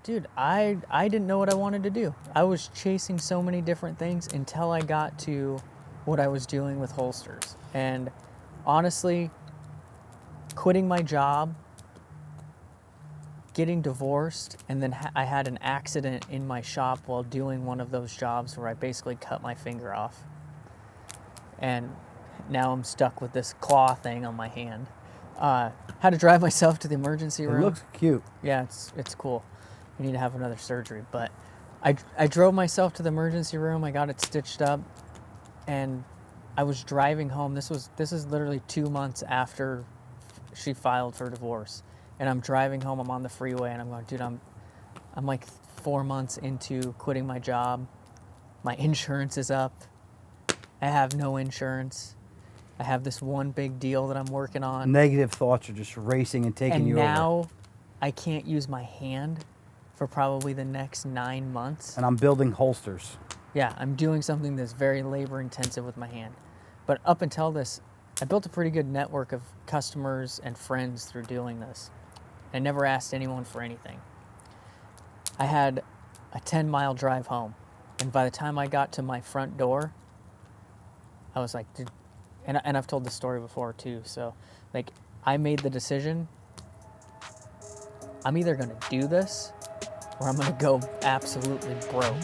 Dude, I didn't know what I wanted to do. I was chasing so many different things until I got to what I was doing with holsters. And honestly, quitting my job, getting divorced, and then I had an accident in my shop while doing one of those jobs where I basically cut my finger off. And now I'm stuck with this claw thing on my hand. Had to drive myself to the emergency room. It looks cute. Yeah, it's cool. I need to have another surgery, but I drove myself to the emergency room. I got it stitched up, and I was driving home. This is literally 2 months after she filed for divorce, and I'm driving home. I'm on the freeway, and I'm going, dude, I'm like 4 months into quitting my job. My insurance is up. I have no insurance. I have this one big deal that I'm working on. Negative thoughts are just racing and taking you over. And now I can't use my hand for probably the next 9 months. And I'm building holsters. Yeah, I'm doing something that's very labor intensive with my hand. But up until this, I built a pretty good network of customers and friends through doing this. I never asked anyone for anything. I had a 10-mile drive home. And by the time I got to my front door, I was like, dude, and I've told this story before too. So like, I made the decision, I'm either gonna do this or I'm gonna go absolutely broke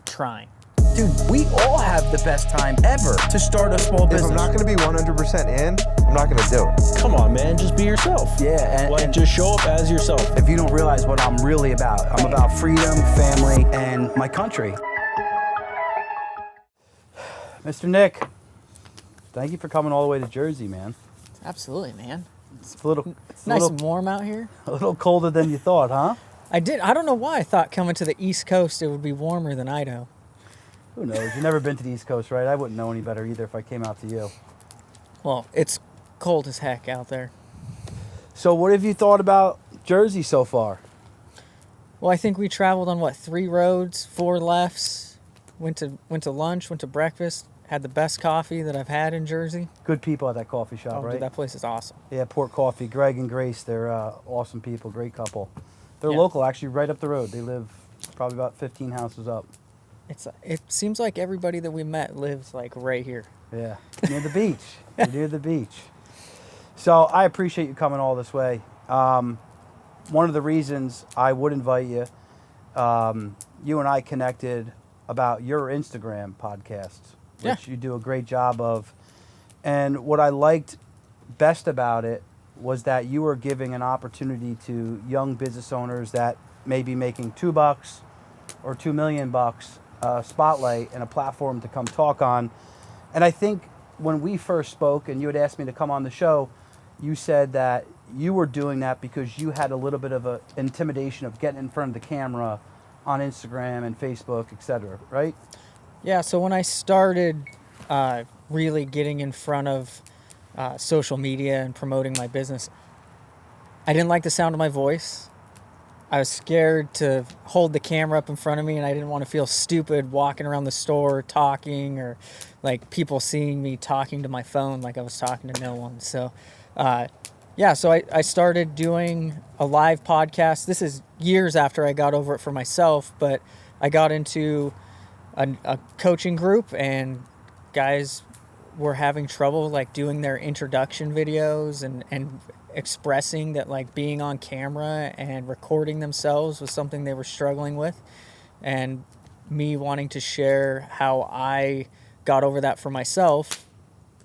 trying. Dude, we all have the best time ever to start a small business. If I'm not going to be 100% in, I'm not going to do it. Come on, man, just be yourself. Yeah, and just show up as yourself. if you don't realize what I'm really about, I'm about freedom, family, and my country. Mr. Nick, thank you for coming all the way to Jersey, man. Absolutely, man. It's a little, Nice and warm out here. a little colder than you thought, huh? I don't know why I thought coming to the East Coast it would be warmer than Idaho. Who knows? You've never been to the East Coast, right? I wouldn't know any better either if I came out to you. Well, it's cold as heck out there. So what have you thought about Jersey so far? Well, I think we traveled on 3 roads, 4 lefts, went to lunch, went to breakfast, had the best coffee that I've had in Jersey. Good people at that coffee shop, Oh, right? dude, that place is awesome. Yeah, Port Coffee. Greg and Grace, they're awesome people, great couple. They're Yeah. local, actually, right up the road. They live probably about 15 houses up. It seems like everybody that we met lives like right here. Yeah, near the beach. You're near the beach. So I appreciate you coming all this way. One of the reasons I would invite you, you and I connected about your Instagram podcasts, which you do a great job of. And what I liked best about it was that you were giving an opportunity to young business owners that may be making $2 or $2 million spotlight and a platform to come talk on. And I think when we first spoke and you had asked me to come on the show, you said that you were doing that because you had a little bit of a intimidation of getting in front of the camera on Instagram and Facebook, etc., right? Yeah, so when I started really getting in front of social media and promoting my business, I didn't like the sound of my voice. I was scared to hold the camera up in front of me, and I didn't want to feel stupid walking around the store talking, or like people seeing me talking to my phone like I was talking to no one. So so I started doing a live podcast. This is years after I got over it for myself, but I got into a coaching group, and guys were having trouble like doing their introduction videos and expressing that like being on camera and recording themselves was something they were struggling with, and me wanting to share how I got over that for myself.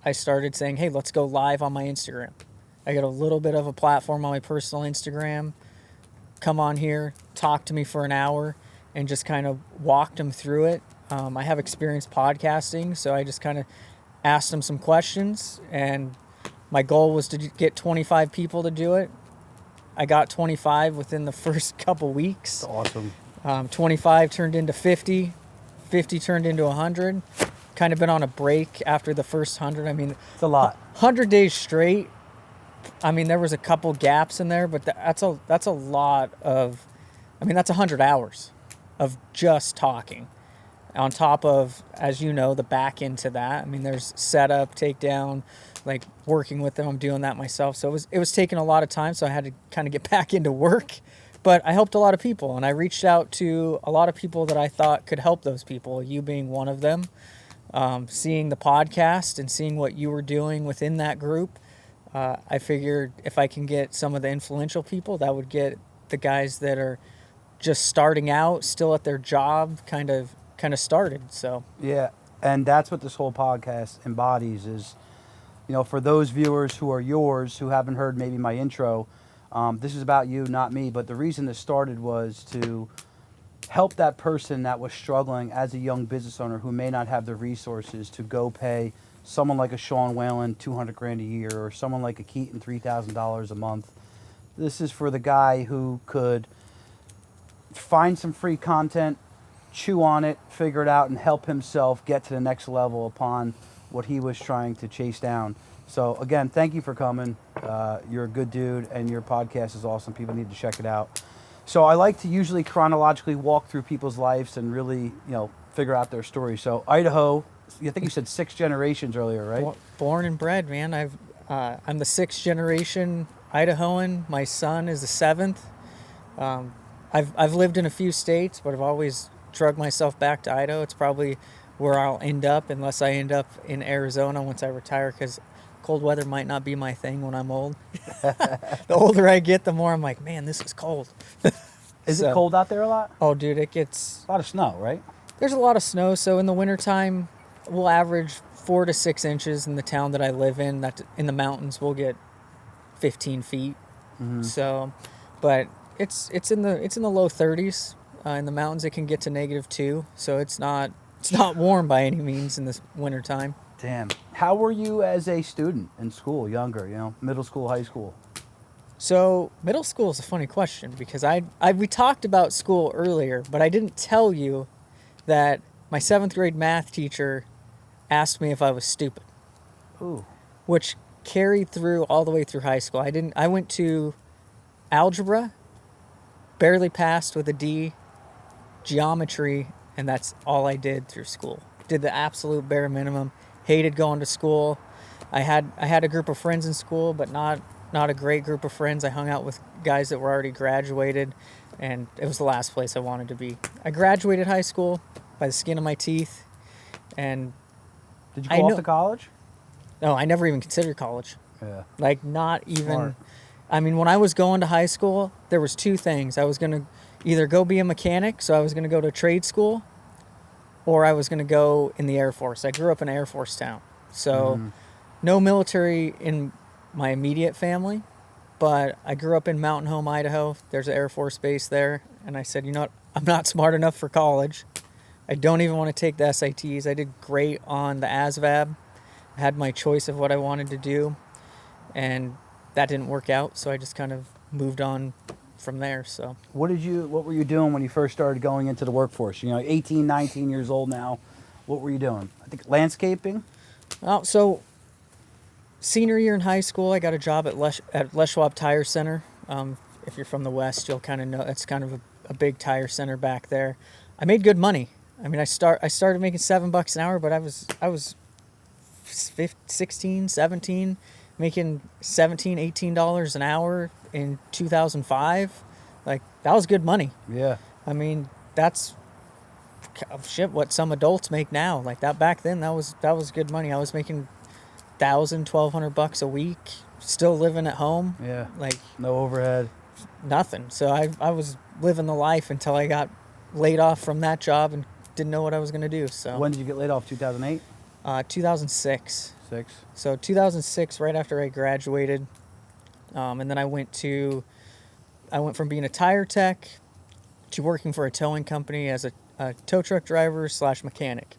I started saying, hey, let's go live on my Instagram. I got a little bit of a platform on my personal Instagram. Come on here, talk to me for an hour, and just kind of walked them through it. I have experience podcasting, so I just kind of asked them some questions, and my goal was to get 25 people to do it. I got 25 within the first couple weeks. That's awesome. 25 turned into 50. 50 turned into 100. Kind of been on a break after the first 100. I mean, It's a lot. 100 days straight. I mean, there was a couple gaps in there, but that's a lot of, I mean, that's 100 hours of just talking. On top of, as you know, the back end to that. I mean, there's setup, takedown, like working with them. I'm doing that myself. So it was taking a lot of time. So I had to kind of get back into work. But I helped a lot of people, and I reached out to a lot of people that I thought could help those people, you being one of them. Seeing the podcast and seeing what you were doing within that group, I figured if I can get some of the influential people, that would get the guys that are just starting out, still at their job, kind of started. So Yeah, and that's what this whole podcast embodies is, for those viewers who are yours who haven't heard maybe my intro, this is about you, not me. But the reason this started was to help that person that was struggling as a young business owner who may not have the resources to go pay someone like a Sean Whalen $200,000 a year or someone like a Keaton $3,000 a month. This is for the guy who could find some free content, chew on it, figure it out, and help himself get to the next level upon what he was trying to chase down. So again, thank you for coming. You're a good dude, and your podcast is awesome. People need to check it out. So I like to usually chronologically walk through people's lives and really, figure out their story. So Idaho, I think you said 6 generations earlier, right? Born and bred, man. I'm the 6th generation Idahoan. My son is the 7th. I've lived in a few states, but I've always drug myself back to Idaho. It's probably where I'll end up, unless I end up in Arizona once I retire, because cold weather might not be my thing when I'm old. The older I get, the more I'm like, man, this is cold. Is it cold out there a lot? Oh, dude, it gets... A lot of snow, right? There's a lot of snow, so in the wintertime, we'll average 4 to 6 inches in the town that I live in. That in the mountains, we'll get 15 feet. Mm-hmm. So, but it's in the low 30s. In the mountains, it can get to -2, so it's not warm by any means in this wintertime. Damn. How were you as a student in school, younger, middle school, high school? So middle school is a funny question because we talked about school earlier, but I didn't tell you that my 7th grade math teacher asked me if I was stupid. Ooh. Which carried through all the way through high school. I went to algebra, barely passed with a D, geometry, and that's all I did through school. Did the absolute bare minimum. Hated going to school. I had a group of friends in school, but not a great group of friends. I hung out with guys that were already graduated, and it was the last place I wanted to be. I graduated high school by the skin of my teeth, and Did you go off to college? No, I never even considered college. Yeah. Like, not even... Smart. I mean, when I was going to high school, there was 2 things. I was going to either go be a mechanic, so I was going to go to trade school, or I was going to go in the Air Force. I grew up in an Air Force town. So no military in my immediate family, but I grew up in Mountain Home, Idaho. There's an Air Force base there. And I said, you know what? I'm not smart enough for college. I don't even want to take the SATs. I did great on the ASVAB. I had my choice of what I wanted to do, and that didn't work out. So I just kind of moved on from there. So what were you doing when you first started going into the workforce? 18, 19 years old now. What were you doing? I think landscaping. So senior year in high school, I got a job at Les Schwab Tire Center. If you're from the West, you'll kind of know it's kind of a big tire center back there. I made good money. I mean, I started making $7 an hour, but I was 16, 17, making $17, $18 an hour in 2005. Like, that was good money. Yeah. I mean, that's shit what some adults make now. Like, that back then, that was good money. I was making $1,200 a week, still living at home. Yeah. Like, no overhead. Nothing. So I was living the life until I got laid off from that job and didn't know what I was going to do. So when did you get laid off? 2008? 2006. 6. So 2006, right after I graduated, and then I went from being a tire tech to working for a towing company as a tow truck driver / mechanic.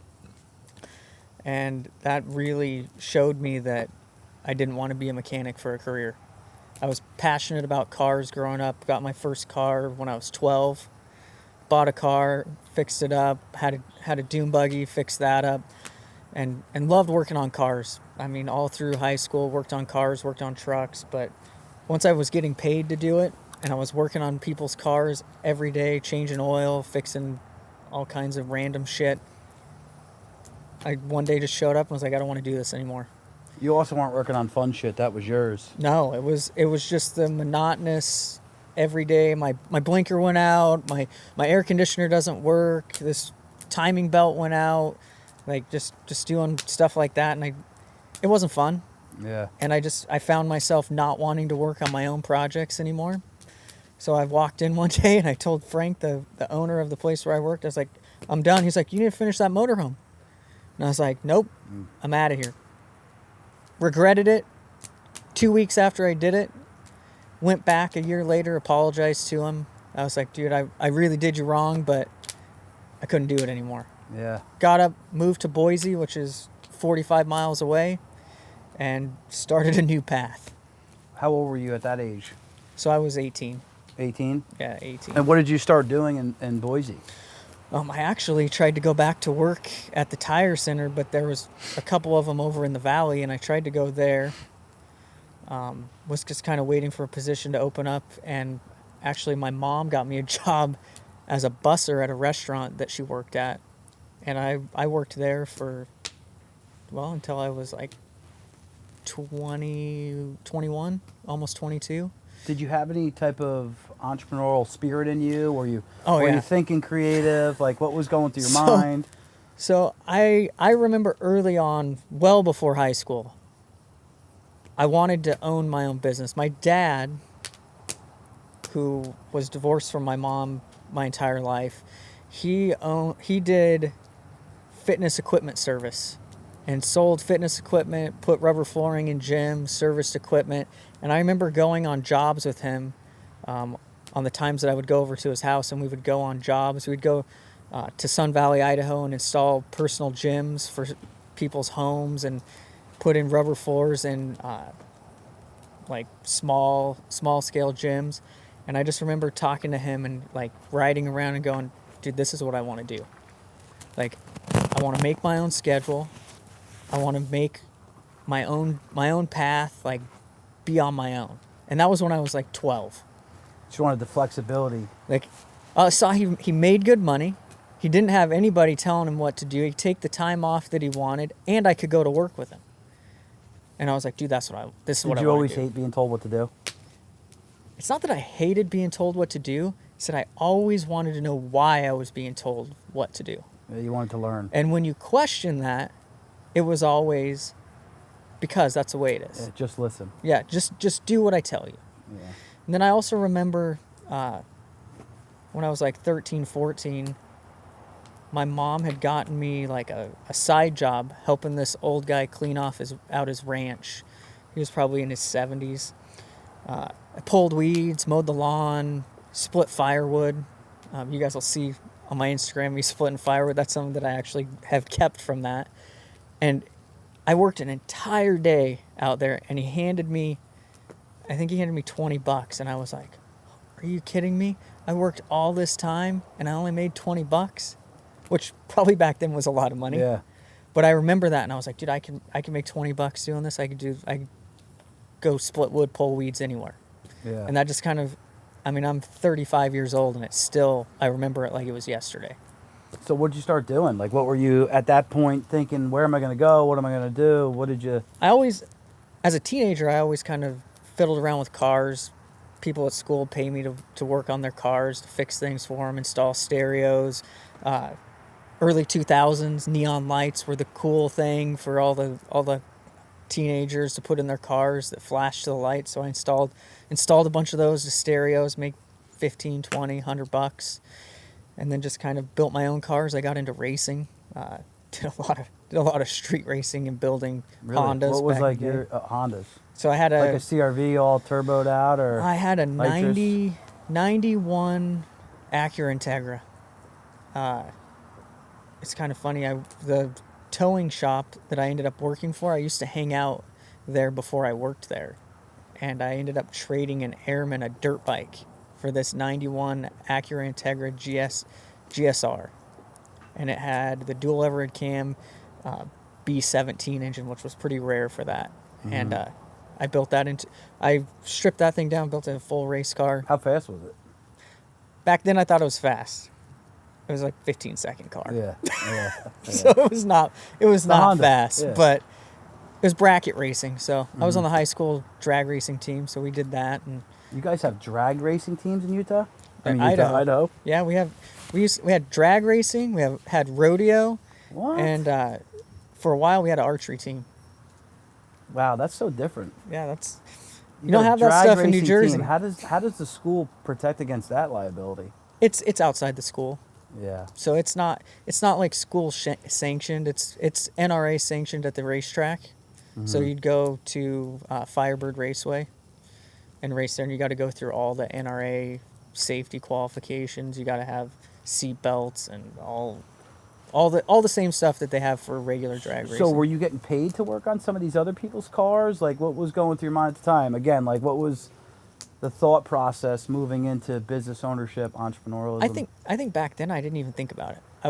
And that really showed me that I didn't want to be a mechanic for a career. I was passionate about cars growing up. Got my first car when I was 12. Bought a car, fixed it up, had a dune buggy, fixed that up, and loved working on cars. I mean, all through high school, worked on cars, worked on trucks, but once I was getting paid to do it, and I was working on people's cars every day, changing oil, fixing all kinds of random shit, I one day just showed up and was like, I don't want to do this anymore. You also weren't working on fun shit. That was yours. No, it was just the monotonous every day. My blinker went out. My air conditioner doesn't work. This timing belt went out. Like just doing stuff like that, and it wasn't fun. Yeah. And I found myself not wanting to work on my own projects anymore. So I walked in one day and I told Frank, the owner of the place where I worked, I was like, I'm done. He's like, you need to finish that motorhome. And I was like, nope, I'm out of here. Regretted it. 2 weeks after I did it, went back a year later, apologized to him. I was like, dude, I really did you wrong, but I couldn't do it anymore. Yeah. Got up, moved to Boise, which is 45 miles away, and started a new path. How old were you at that age? So I was 18. 18? Yeah, 18. And what did you start doing in Boise? I actually tried to go back to work at the tire center, but there was a couple of them over in the valley, and I tried to go there. Was just kind of waiting for a position to open up, and actually my mom got me a job as a busser at a restaurant that she worked at, and I worked there for, well, until I was like 21, almost 22. Did you have any type of entrepreneurial spirit in you? Were you Yeah. thinking creative? Like, what was going through your So- mind? So I remember early on, well before high school, I wanted to own my own business. My dad, who was divorced from my mom my entire life, he did fitness equipment service and sold fitness equipment, put rubber flooring in gyms, serviced equipment. And I remember going on jobs with him on the times that I would go over to his house, and we would go on jobs. We'd go to Sun Valley, Idaho, and install personal gyms for people's homes and put in rubber floors in like small scale gyms. And I just remember talking to him and like riding around and going, dude, this is what I want to do. Like, I want to make my own schedule. I want to make my own path, like be on my own. And that was when I was like 12. Just wanted the flexibility. Like, I saw he made good money. He didn't have anybody telling him what to do. He'd take the time off that he wanted, and I could go to work with him. And I was like, dude, this is what I want to do. Did you always hate being told what to do? It's not that I hated being told what to do. It's that I always wanted to know why I was being told what to do. Yeah, you wanted to learn. And when you question that, it was always because that's the way it is. Yeah, just listen. Yeah, just do what I tell you. Yeah. And then I also remember when I was like 13, 14, my mom had gotten me like a side job helping this old guy clean out his ranch. He was probably in his 70s. I pulled weeds, mowed the lawn, split firewood. You guys will see on my Instagram me splitting firewood. That's something that I actually have kept from that. And I worked an entire day out there, and he handed me $20, and I was like, are you kidding me? I worked all this time and I only made $20, which probably back then was a lot of money. Yeah. But I remember that, and I was like, dude, I can make $20 doing this. I could go split wood, pull weeds anywhere. Yeah. And that just kind of, I mean, I'm 35 years old, and it's still, I remember it like it was yesterday. So what did you start doing? Like, what were you at that point thinking? Where am I going to go? What am I going to do? What did you? As a teenager, I always kind of fiddled around with cars. People at school pay me to work on their cars, to fix things for them, install stereos. Early 2000s, neon lights were the cool thing for all the teenagers to put in their cars that flashed to the light. So I installed a bunch of those to stereos, make $15, $20, $100, and then just kind of built my own cars. I got into racing. Did a lot of street racing and building Really? Hondas. What was back like in the day. your Hondas? So I had Like a CRV all turboed out, or I had a nitrous? 91 Acura Integra. It's kind of funny. The towing shop that I ended up working for, I used to hang out there before I worked there. And I ended up trading an Airman, a dirt bike, for this 91 Acura Integra GSR. And it had the dual overhead cam B17 engine, which was pretty rare for that. Mm-hmm. And I stripped that thing down, built it a full race car. How fast was it? Back then I thought it was fast. It was like 15-second car. Yeah. So it was not Honda, fast, yeah. but It was bracket racing. So I was on Mhm. the high school drag racing team, so we did that. And You guys have drag racing teams in Utah? I mean, Idaho. Idaho. Yeah, we had drag racing. We had rodeo, What? and for a while we had an archery team. Wow, that's so different. Yeah, that's You don't got a have that drag stuff in New racing Jersey. team. How does the school protect against that liability? it's outside the school, Yeah. so it's not like school sanctioned. It's NRA sanctioned at the racetrack. So Mhm. you'd go to Firebird Raceway and race there, and you got to go through all the NRA safety qualifications. You got to have seat belts and all the same stuff that they have for regular drag racing. So were you getting paid to work on some of these other people's cars? Like, what was going through your mind at the time? Again, like, what was the thought process moving into business ownership, entrepreneurialism? I think back then I didn't even think about it. I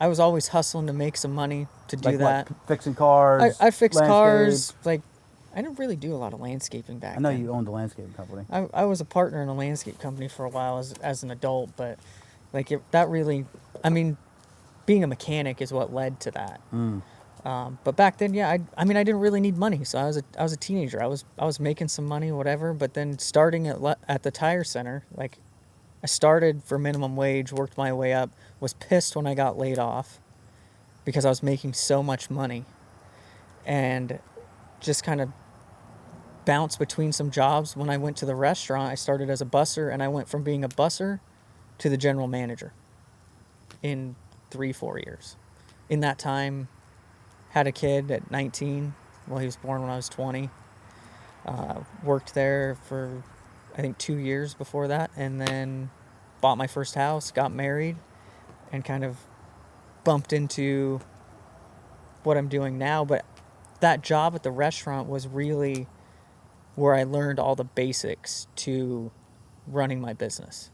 was always hustling to make some money to do like that. What, fixing cars. I fixed landscape? cars. Like, I didn't really do a lot of landscaping back I know then. you owned a landscaping company. I was a partner in a landscape company for a while as an adult, but like that really, I mean, being a mechanic is what led to that. Mm. But back then, yeah, I mean, I didn't really need money, so I was a teenager. I was making some money, whatever. But then starting at the tire center, like, I started for minimum wage, worked my way up, was pissed when I got laid off because I was making so much money, and just kind of bounced between some jobs. When I went to the restaurant, I started as a busser, and I went from being a busser to the general manager in 3-4 years. In that time, had a kid at 19. Well, he was born when I was 20. Worked there for, I think, 2 years before that, and then bought my first house, got married, and kind of bumped into what I'm doing now. But that job at the restaurant was really where I learned all the basics to running my business.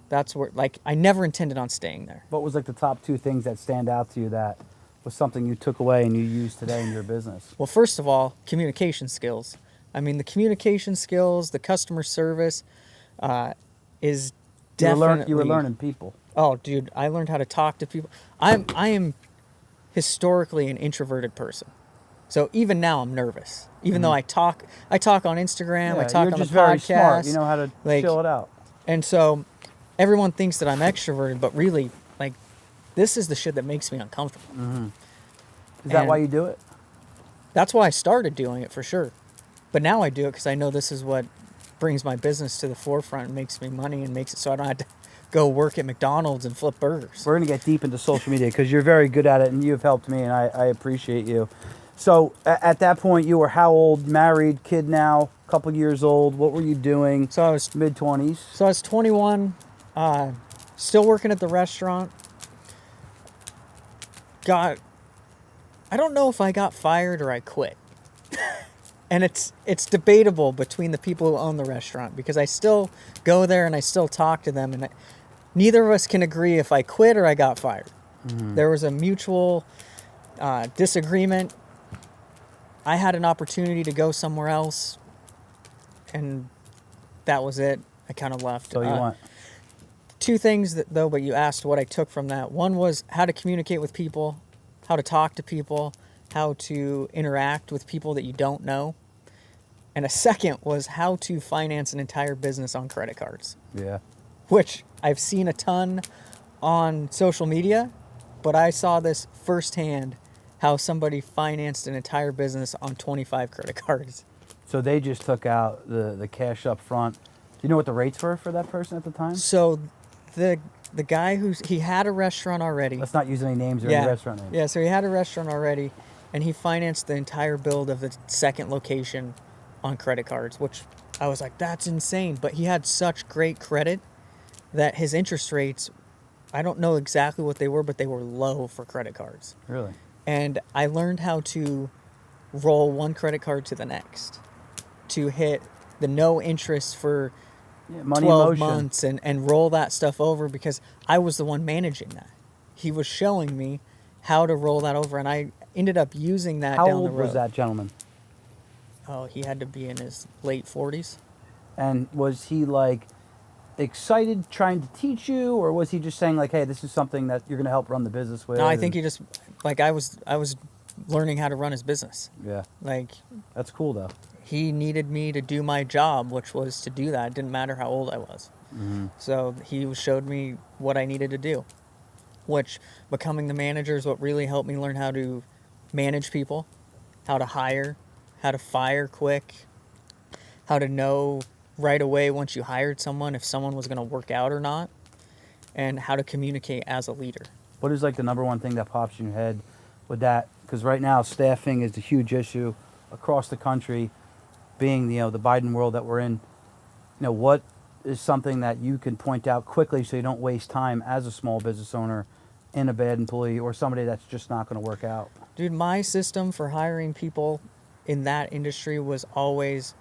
That's where, like, I never intended on staying there. What was like the top 2 things that stand out to you that was something you took away and you use today in your business? Well, first of all, communication skills. I mean, the communication skills, the customer service is definitely... You were learning people. Oh, dude, I learned how to talk to people. I am historically an introverted person. So even now I'm nervous. Even though I talk on Instagram, I talk you're on just the very podcast. smart. You know how to like, chill it out. And so everyone thinks that I'm extroverted, but really, like, this is the shit that makes me uncomfortable. Mm-hmm. Is that why you do it? That's why I started doing it, for sure. But now I do it because I know this is what brings my business to the forefront and makes me money and makes it so I don't have to go work at McDonald's and flip burgers. We're going to get deep into social media because you're very good at it and you've helped me, and I appreciate you. So at that point, you were how old? Married, kid now, couple years old. What were you doing? So I was Mid-20s. So I was 21, still working at the restaurant. I don't know if I got fired or I quit. And it's debatable between the people who own the restaurant, because I still go there and I still talk to them, and neither of us can agree if I quit or I got fired. Mm-hmm. There was a mutual disagreement. I had an opportunity to go somewhere else, and that was it. I kind of left. So you want? 2 things, though, but you asked what I took from that. One was how to communicate with people, how to talk to people, how to interact with people that you don't know. And a second was how to finance an entire business on credit cards. Yeah. Which I've seen a ton on social media, but I saw this firsthand, how somebody financed an entire business on 25 credit cards. So they just took out the cash up front. Do you know what the rates were for that person at the time? So the guy he had a restaurant already. Let's not use any names or any restaurant names. Yeah, so he had a restaurant already, and he financed the entire build of the second location on credit cards, which I was like, that's insane. But he had such great credit that his interest rates, I don't know exactly what they were, but they were low for credit cards. Really? And I learned how to roll one credit card to the next, to hit the no interest for money 12 motion. months and roll that stuff over, because I was the one managing that. He was showing me how to roll that over, and I ended up using that How down the old road. was that gentleman? Oh, he had to be in his late 40s. And was he like excited trying to teach you, or was he just saying like, hey, this is something that you're going to help run the business with? No, I think he just, like, I was learning how to run his business. Yeah. Like, That's cool though. he needed me to do my job, which was to do that. It didn't matter how old I was. So he showed me what I needed to do, which becoming the manager is what really helped me learn how to manage people, how to hire, how to fire quick, how to know right away once you hired someone if someone was going to work out or not, and how to communicate as a leader. What is like the number one thing that pops in your head with that? Because right now staffing is a huge issue across the country, being the Biden world that we're in. What is something that you can point out quickly so you don't waste time as a small business owner in a bad employee or somebody that's just not going to work out? Dude, my system for hiring people in that industry was always,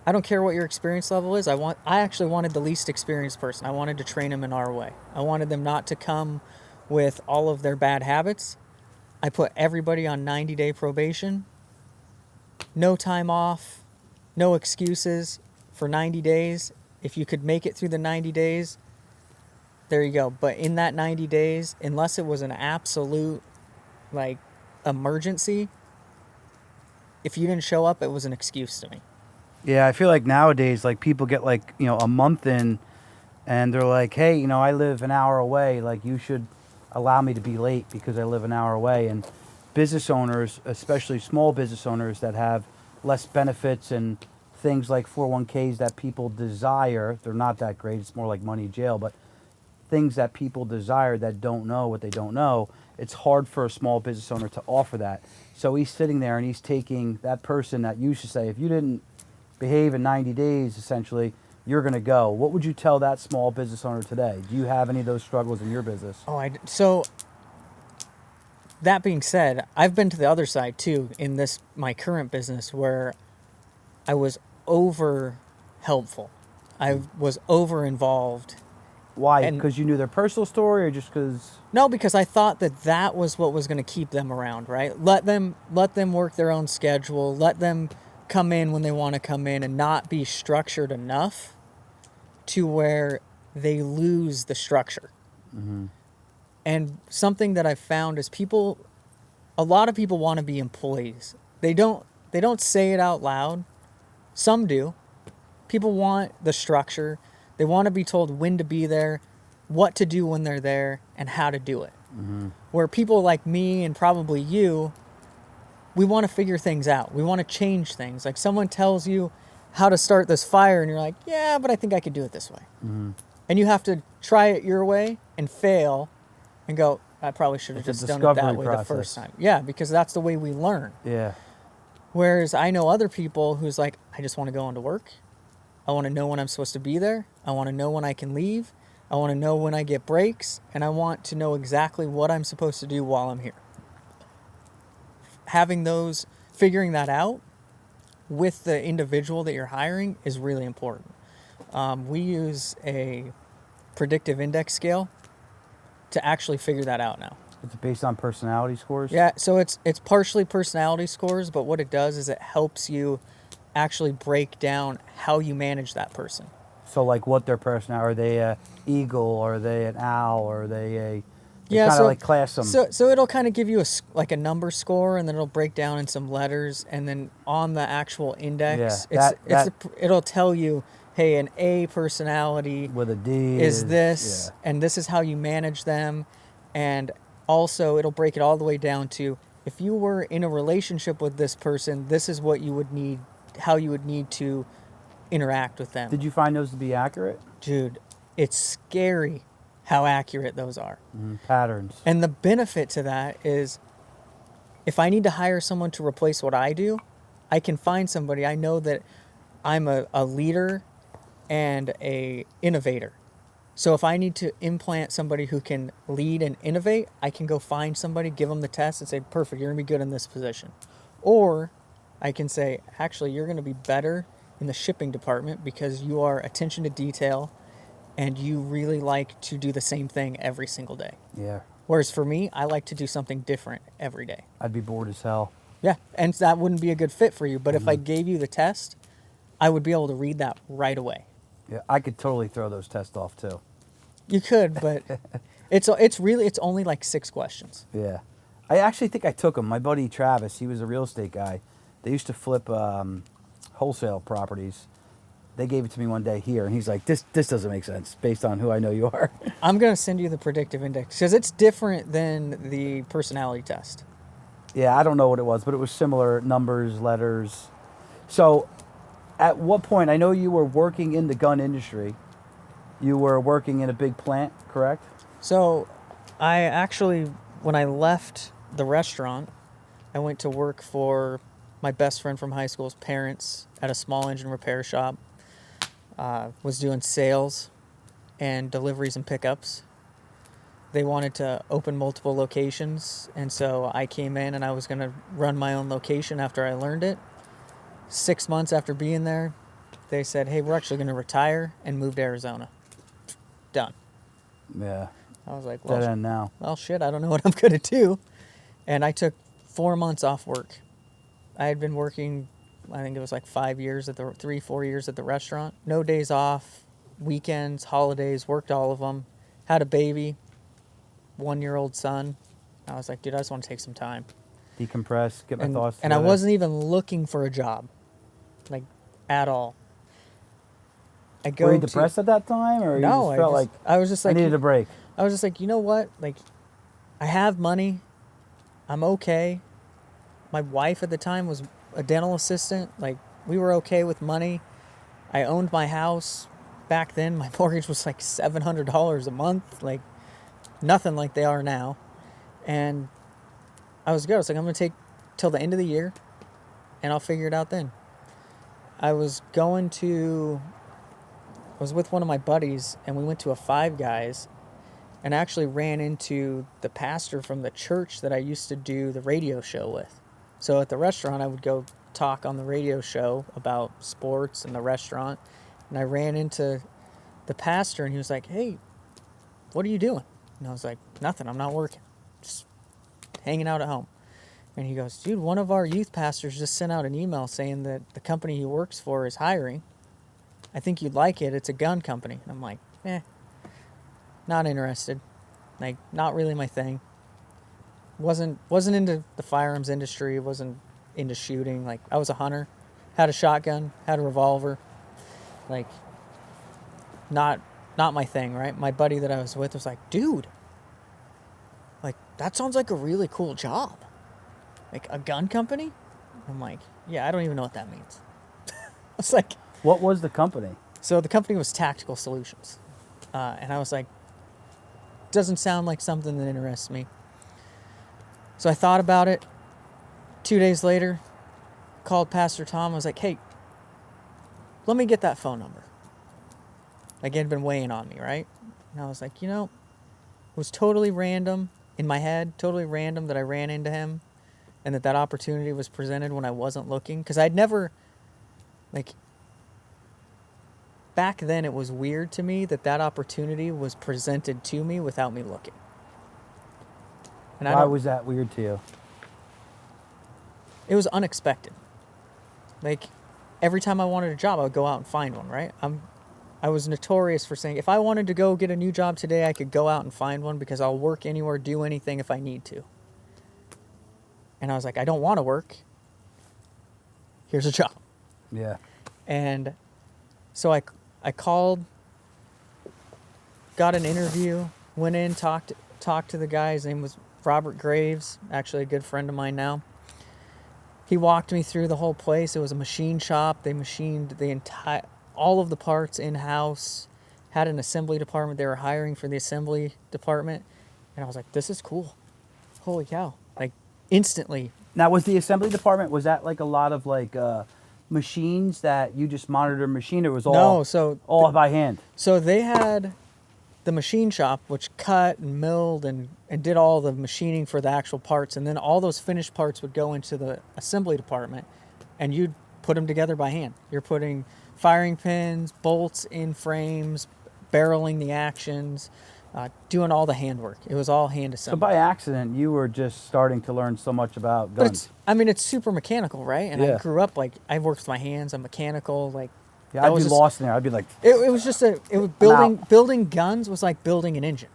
I don't care what your experience level is. I actually wanted the least experienced person. I wanted to train them in our way. I wanted them not to come with all of their bad habits. I put everybody on 90-day probation, no time off, no excuses for 90 days. If you could make it through the 90 days, there you go. But in that 90 days, unless it was an absolute emergency, if you didn't show up, it was an excuse to me. Yeah, I feel like nowadays, people get a month in, and they're like, hey, I live an hour away. You should allow me to be late because I live an hour away. And business owners, especially small business owners that have less benefits and things like 401ks that people desire, they're not that great. It's more like money jail, but things that people desire that don't know what they don't know, it's hard for a small business owner to offer that. So he's sitting there and he's taking that person that used to say, if you didn't behave in 90 days, essentially, you're going to go. What would you tell that small business owner today? Do you have any of those struggles in your business? So that being said, I've been to the other side too in my current business where I was over helpful. I was over involved. Why? Because you knew their personal story, or just because? No, because I thought that was what was going to keep them around, right? Let them work their own schedule. Let them come in when they want to come in and not be structured enough to where they lose the structure. Mm-hmm. And something that I've found is a lot of people want to be employees. They don't say it out loud. Some do. People want the structure. They want to be told when to be there, what to do when they're there, and how to do it. Mm-hmm. Where people like me and probably you, we want to figure things out. We want to change things. Like someone tells you how to start this fire and you're like, yeah, but I think I could do it this way. Mm-hmm. And you have to try it your way and fail and go, I probably should have just done it that way the first time. Yeah, because that's the way we learn. Yeah. Whereas I know other people who's like, I just want to go into work. I want to know when I'm supposed to be there. I want to know when I can leave. I want to know when I get breaks. And I want to know exactly what I'm supposed to do while I'm here. Figuring that out with the individual that you're hiring is really important. We use a predictive index scale to actually figure that out now. It's based on personality scores? Yeah, so it's partially personality scores, but what it does is it helps you actually break down how you manage that person. So what their personality, are they a eagle, are they an owl, or are they a... Yeah, kind of class them. So it'll kind of give you a number score, and then it'll break down in some letters, and then on the actual index, it'll tell you, hey, an A personality with a D is this, and this is how you manage them, and also it'll break it all the way down to, if you were in a relationship with this person, this is what you would need, how you would need to interact with them. Did you find those to be accurate? Dude, it's scary how accurate those are. Patterns. And the benefit to that is, if I need to hire someone to replace what I do, I can find somebody. I know that I'm a leader and a innovator. So if I need to implant somebody who can lead and innovate, I can go find somebody, give them the test, and say, perfect, you're going to be good in this position. Or I can say, actually, you're going to be better in the shipping department because you are attention to detail and you really like to do the same thing every single day. Yeah. Whereas for me, I like to do something different every day. I'd be bored as hell. Yeah, and that wouldn't be a good fit for you. But if I gave you the test, I would be able to read that right away. Yeah, I could totally throw those tests off too. You could, but it's only like 6 questions. Yeah. I actually think I took them. My buddy Travis, he was a real estate guy. They used to flip wholesale properties. They gave it to me one day here, and he's like, this doesn't make sense based on who I know you are. I'm going to send you the predictive index because it's different than the personality test. Yeah, I don't know what it was, but it was similar numbers, letters. So at what point, I know you were working in the gun industry. You were working in a big plant, correct? So I actually, when I left the restaurant, I went to work for my best friend from high school's parents at a small engine repair shop. Was doing sales and deliveries and pickups. They wanted to open multiple locations, and so I came in and I was going to run my own location after I learned it. 6 months after being there, they said, hey, we're actually going to retire and move to Arizona. Done. Yeah. I was like, Dead end now. well, shit, I don't know what I'm going to do. And I took 4 months off work. I had been working, I think it was like 4 years at the restaurant. No days off, weekends, holidays, worked all of them. Had a baby, 1-year-old son. I was like, dude, I just want to take some time. Decompress, get my thoughts And I together. wasn't even looking for a job, like, at all. Were you depressed at that time, or No, you just felt I was just like, I needed a break? I was just like, you know what? Like, I have money. I'm okay. My wife at the time was a dental assistant. Like, we were okay with money. I owned my house. Back then, my mortgage was like $700 a month. Like, nothing like they are now. And I was good. I was like, I'm going to take till the end of the year, and I'll figure it out then. I was with one of my buddies, and we went to a Five Guys, and actually ran into the pastor from the church that I used to do the radio show with. So at the restaurant, I would go talk on the radio show about sports and the restaurant, and I ran into the pastor, and he was like, hey, what are you doing? And I was like, nothing, I'm not working, just hanging out at home. And he goes, dude, one of our youth pastors just sent out an email saying that the company he works for is hiring. I think you'd like it. It's a gun company. And I'm like, not interested. Like, not really my thing. Wasn't into the firearms industry. Wasn't into shooting. Like, I was a hunter. Had a shotgun. Had a revolver. Like, not my thing, right? My buddy that I was with was like, dude, like, that sounds like a really cool job. Like, a gun company? I'm like, yeah, I don't even know what that means. I was like... What was the company? So the company was Tactical Solutions. And I was like, doesn't sound like something that interests me. So I thought about it. 2 days later, called Pastor Tom. I was like, hey, let me get that phone number. Like, it had been weighing on me, right? And I was like, it was totally random in my head, totally random that I ran into him and that opportunity was presented when I wasn't looking. Because I'd never, like... Back then, it was weird to me that opportunity was presented to me without me looking. And Why was that weird to you? It was unexpected. Like, every time I wanted a job, I would go out and find one, right? I was notorious for saying, if I wanted to go get a new job today, I could go out and find one because I'll work anywhere, do anything if I need to. And I was like, I don't want to work. Here's a job. Yeah. And so I called, got an interview, went in, talked to the guy. His name was Robert Graves, actually a good friend of mine now. He walked me through the whole place. It was a machine shop. They machined all of the parts in-house, had an assembly department. They were hiring for the assembly department. And I was like, this is cool. Holy cow. Like, instantly. Now, was the assembly department, was that like a lot of like machines that you just monitored machine, or was all by hand? So they had the machine shop, which cut and milled and did all the machining for the actual parts, and then all those finished parts would go into the assembly department, and you'd put them together by hand. You're putting firing pins, bolts in frames, barreling the actions, doing all the handwork. It was all hand So assembled. by accident, you were just starting to learn so much about But guns. it's super mechanical, right? And Yeah. I grew up, like, I worked with my hands. I'm mechanical, like. Yeah, that I'd be was just- lost in there. I'd be like, It was just building guns was like building an engine.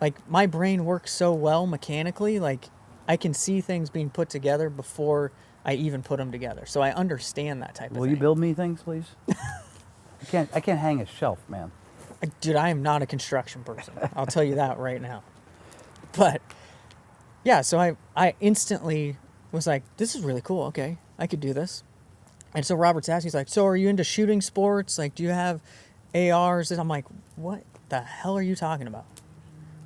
Like, my brain works so well mechanically, like, I can see things being put together before I even put them together. So I understand that type of Will thing. you build me things, please? I can't hang a shelf, man. Dude, I am not a construction person. I'll tell you that right now. But yeah, so I instantly was like, this is really cool. Okay, I could do this. And so Robert's asking, he's like, so are you into shooting sports? Like, do you have ARs? And I'm like, what the hell are you talking about?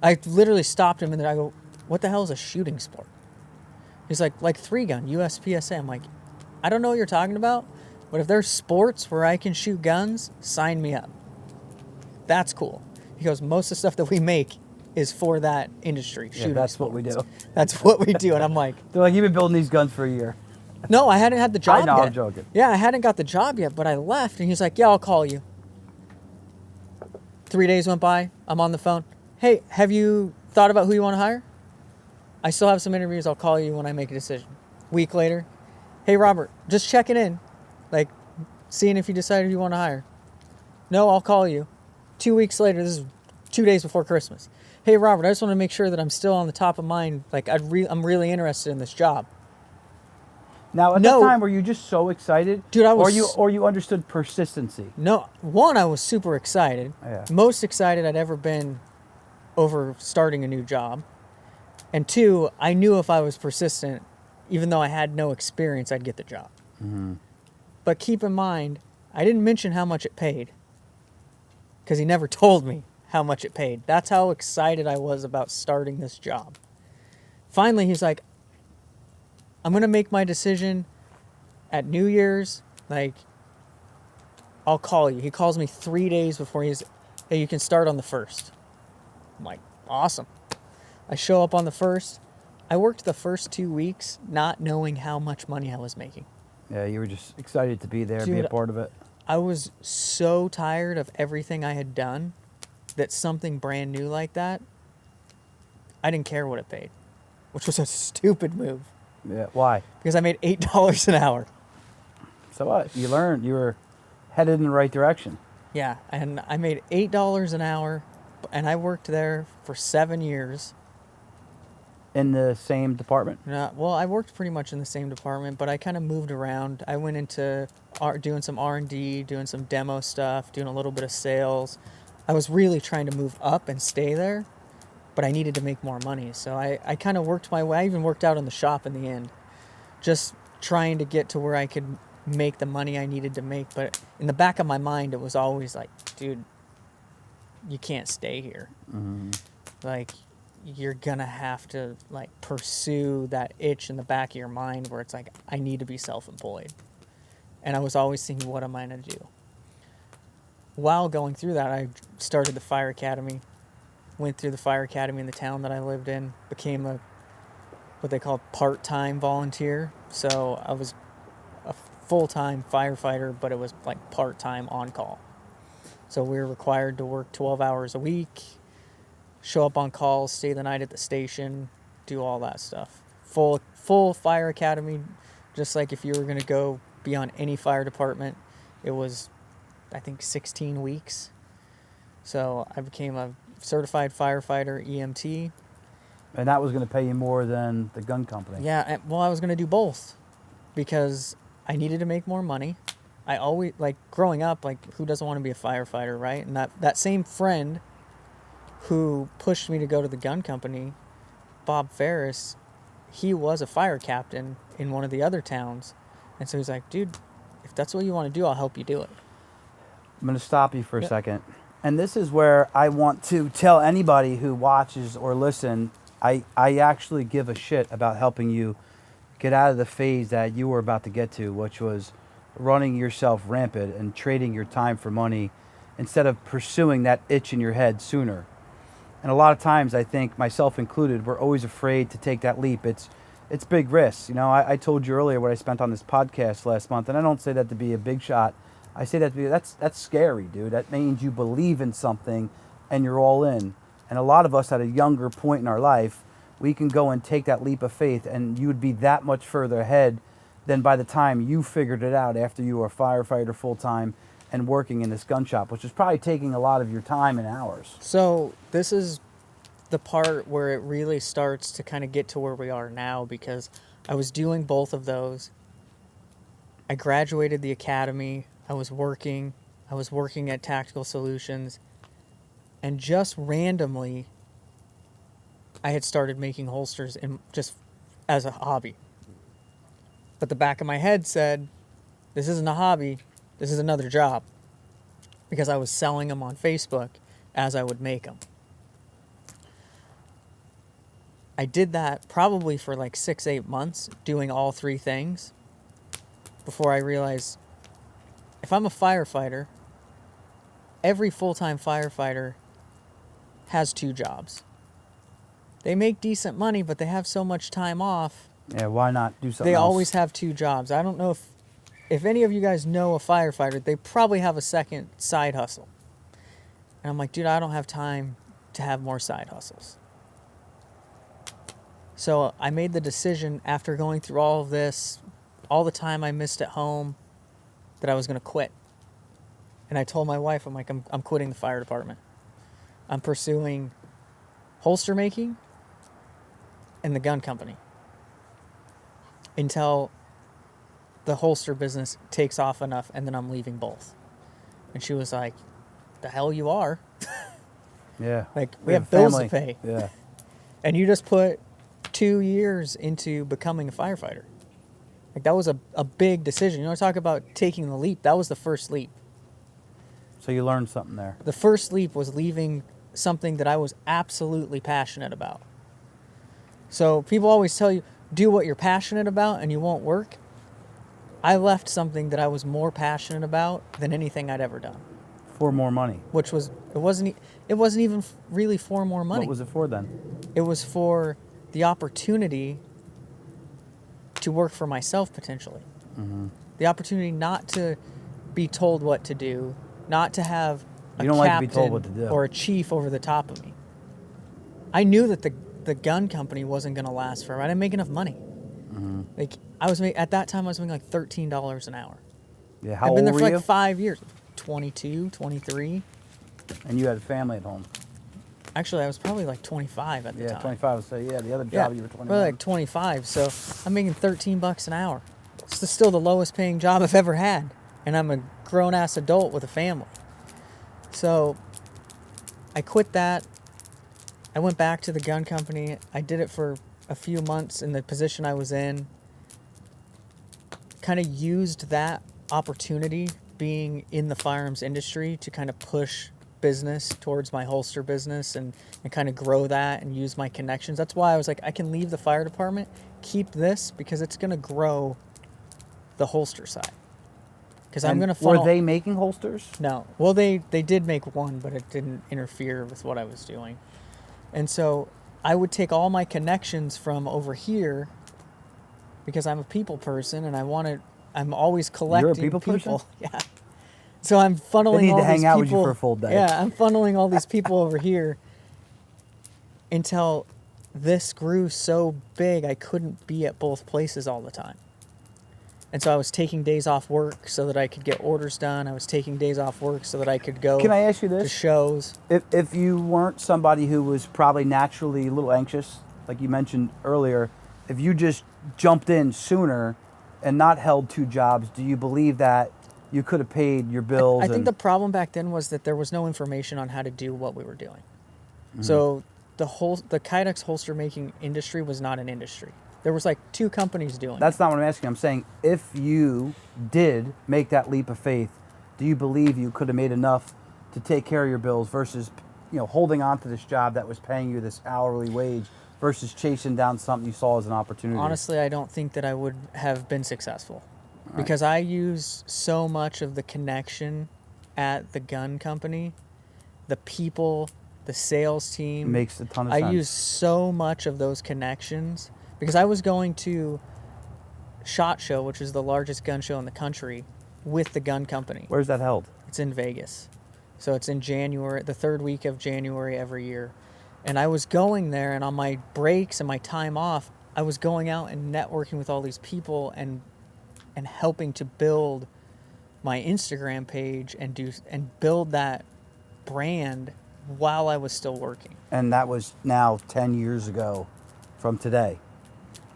I literally stopped him and then I go, what the hell is a shooting sport? He's like 3-gun, USPSA. I'm like, I don't know what you're talking about, but if there's sports where I can shoot guns, sign me up. That's cool. He goes, most of the stuff that we make is for that industry. Yeah, that's what we do. That's what we do. And I'm like, They're like, you've been building these guns for a year. no, I hadn't had the job I know, yet. I'm joking. Yeah, I hadn't got the job yet, but I left and he's like, yeah, I'll call you. 3 days went by. I'm on the phone. Hey, have you thought about who you want to hire? I still have some interviews. I'll call you when I make a decision. Week later, hey, Robert, just checking in. Like, seeing if you decided you want to hire. No, I'll call you. 2 weeks later, this is 2 days before Christmas. Hey, Robert, I just want to make sure that I'm still on the top of mind. Like, I'm really interested in this job. Now, at No. that time, were you just so excited? Dude, I was- Or you understood persistency? No, one, I was super excited. Yeah. Most excited I'd ever been over starting a new job. And two, I knew if I was persistent, even though I had no experience, I'd get the job. Mm-hmm. But keep in mind, I didn't mention how much it paid because he never told me how much it paid. That's how excited I was about starting this job. Finally, he's like, I'm going to make my decision at New Year's. Like, I'll call you. He calls me 3 days before hey, you can start on the 1st. I'm like, awesome. I show up on the 1st. I worked the first 2 weeks not knowing how much money I was making. Yeah, you were just excited to be there, be a Dude, part of it. I was so tired of everything I had done that something brand new like that, I didn't care what it paid, which was a stupid move Yeah, why? because I made $8 an hour. So what? You learned. You were headed in the right direction. Yeah, and I made $8 an hour, and I worked there for 7 years. In the same department. Well, I worked pretty much in the same department, but I kind of moved around. I went into doing some R&D, doing some demo stuff, doing a little bit of sales. I was really trying to move up and stay there, but I needed to make more money. So I kind of worked my way. I even worked out in the shop in the end, just trying to get to where I could make the money I needed to make. But in the back of my mind, it was always like, dude, you can't stay here. Mm-hmm. Like, you're gonna have to like pursue that itch in the back of your mind where it's like, I need to be self-employed. And I was always thinking, what am I gonna do? While going through that, I started the fire academy, went through the fire academy in the town that I lived in, became what they call part-time volunteer. So I was a full-time firefighter, but it was like part-time on call. So we were required to work 12 hours a week, show up on call, stay the night at the station, do all that stuff. Full fire academy, just like if you were going to go be on any fire department. It was, I think, 16 weeks. So I became a certified firefighter, EMT. And that was going to pay you more than the gun company. Yeah, well, I was going to do both because I needed to make more money. I always, like, growing up, like, who doesn't want to be a firefighter, right? And that same friend who pushed me to go to the gun company, Bob Ferris, he was a fire captain in one of the other towns. And so he's like, dude, if that's what you want to do, I'll help you do it. I'm going to stop you for a second. And this is where I want to tell anybody who watches or listen, I actually give a shit about helping you get out of the phase that you were about to get to, which was running yourself rampant and trading your time for money instead of pursuing that itch in your head sooner. And a lot of times, I think, myself included, we're always afraid to take that leap. It's big risks. You know, I told you earlier what I spent on this podcast last month, and I don't say that to be a big shot. I say that to be, that's scary, dude. That means you believe in something and you're all in. And a lot of us at a younger point in our life, we can go and take that leap of faith, and you would be that much further ahead than by the time you figured it out after you were a firefighter full-time and working in this gun shop, which is probably taking a lot of your time and hours. So this is the part where it really starts to kind of get to where we are now, because I was doing both of those. I graduated the academy. I was working at Tactical Solutions, and just randomly I had started making holsters just as a hobby. But the back of my head said, this isn't a hobby, this is another job, because I was selling them on Facebook as I would make them. I did that probably for like 6-8 months, doing all three things, before I realized, if I'm a firefighter, every full-time firefighter has 2 jobs. They make decent money, but they have so much time off. Yeah, why not do something They else? always have 2 jobs. I don't know if any of you guys know a firefighter, they probably have a second side hustle. And I'm like, dude, I don't have time to have more side hustles. So I made the decision, after going through all of this, all the time I missed at home, that I was going to quit. And I told my wife, I'm like, I'm quitting the fire department. I'm pursuing holster making and the gun company until the holster business takes off enough, and then I'm leaving both. And she was like, the hell you are. Yeah. Like, we have bills to family. pay. Yeah. And you just put 2 years into becoming a firefighter. Like, that was a big decision. You want to talk about taking the leap? That was the first leap. So you learned something there. The first leap was leaving something that I was absolutely passionate about. So people always tell you, do what you're passionate about and you won't work. I left something that I was more passionate about than anything I'd ever done. For more money. Which was, it wasn't even really for more money. What was it for then? It was for the opportunity to work for myself, potentially. Mm-hmm. The opportunity not to be told what to do, not to have a You don't like to captain be told what to do. or a chief over the top of me. I knew that the gun company wasn't going to last forever. I didn't make enough money. Mm-hmm. Like, at that time I was making like $13 an hour. Yeah, how I've old been there were for you? like 5 years. 22, 23. And you had a family at home. Actually, I was probably like 25 at the Yeah, time. 25. So yeah, the other job you were 21. Probably like 25. So I'm making $13 an hour. It's still the lowest paying job I've ever had. And I'm a grown ass adult with a family. So I quit that. I went back to the gun company. I did it for a few months in the position I was in. Kind of used that opportunity, being in the firearms industry, to kind of push business towards my holster business and kind of grow that and use my connections. That's why I was like, I can leave the fire department, keep this, because it's going to grow the holster side. Because I'm going to funnel. Were they making holsters? No. Well, they did make one, but it didn't interfere with what I was doing. And so I would take all my connections from over here, because I'm a people person and I'm always collecting You're a people person? Yeah. So I'm funneling They need all to hang these out people. with you for a full day. Yeah, I'm funneling all these people over here until this grew so big I couldn't be at both places all the time. And so I was taking days off work so that I could get orders done. I was taking days off work so that I could go Can I ask you to this? shows. If you weren't somebody who was probably naturally a little anxious, like you mentioned earlier, if you just jumped in sooner and not held 2 jobs, do you believe that you could have paid your bills? I think the problem back then was that there was no information on how to do what we were doing. Mm-hmm. So the Kydex holster making industry was not an industry. There was like 2 companies doing That's not what I'm asking. I'm saying, if you did make that leap of faith, do you believe you could have made enough to take care of your bills versus, holding on to this job that was paying you this hourly wage versus chasing down something you saw as an opportunity? Honestly, I don't think that I would have been successful, because I used so much of the connection at the gun company, the people, the sales team. Makes a ton of sense. I used so much of those connections, because I was going to SHOT Show, which is the largest gun show in the country, with the gun company. Where's that held? It's in Vegas. So it's in January, the 3rd week of January every year. And I was going there, and on my breaks and my time off, I was going out and networking with all these people and helping to build my Instagram page and build that brand while I was still working. And that was now 10 years ago from today.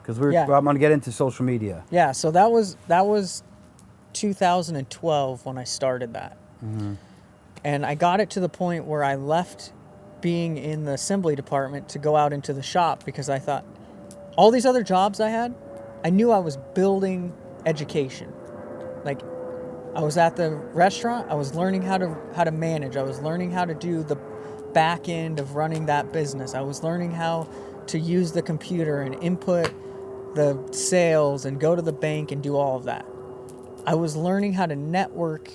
Because Yeah. I'm going to get into social media. Yeah, so that was 2012 when I started that. And I got it to the point where I left being in the assembly department to go out into the shop because I thought all these other jobs I had, I knew I was building education. Like, I was at the restaurant, I was learning how to manage. I was learning how to do the back end of running that business. I was learning how to use the computer and input the sales and go to the bank and do all of that. I was learning how to network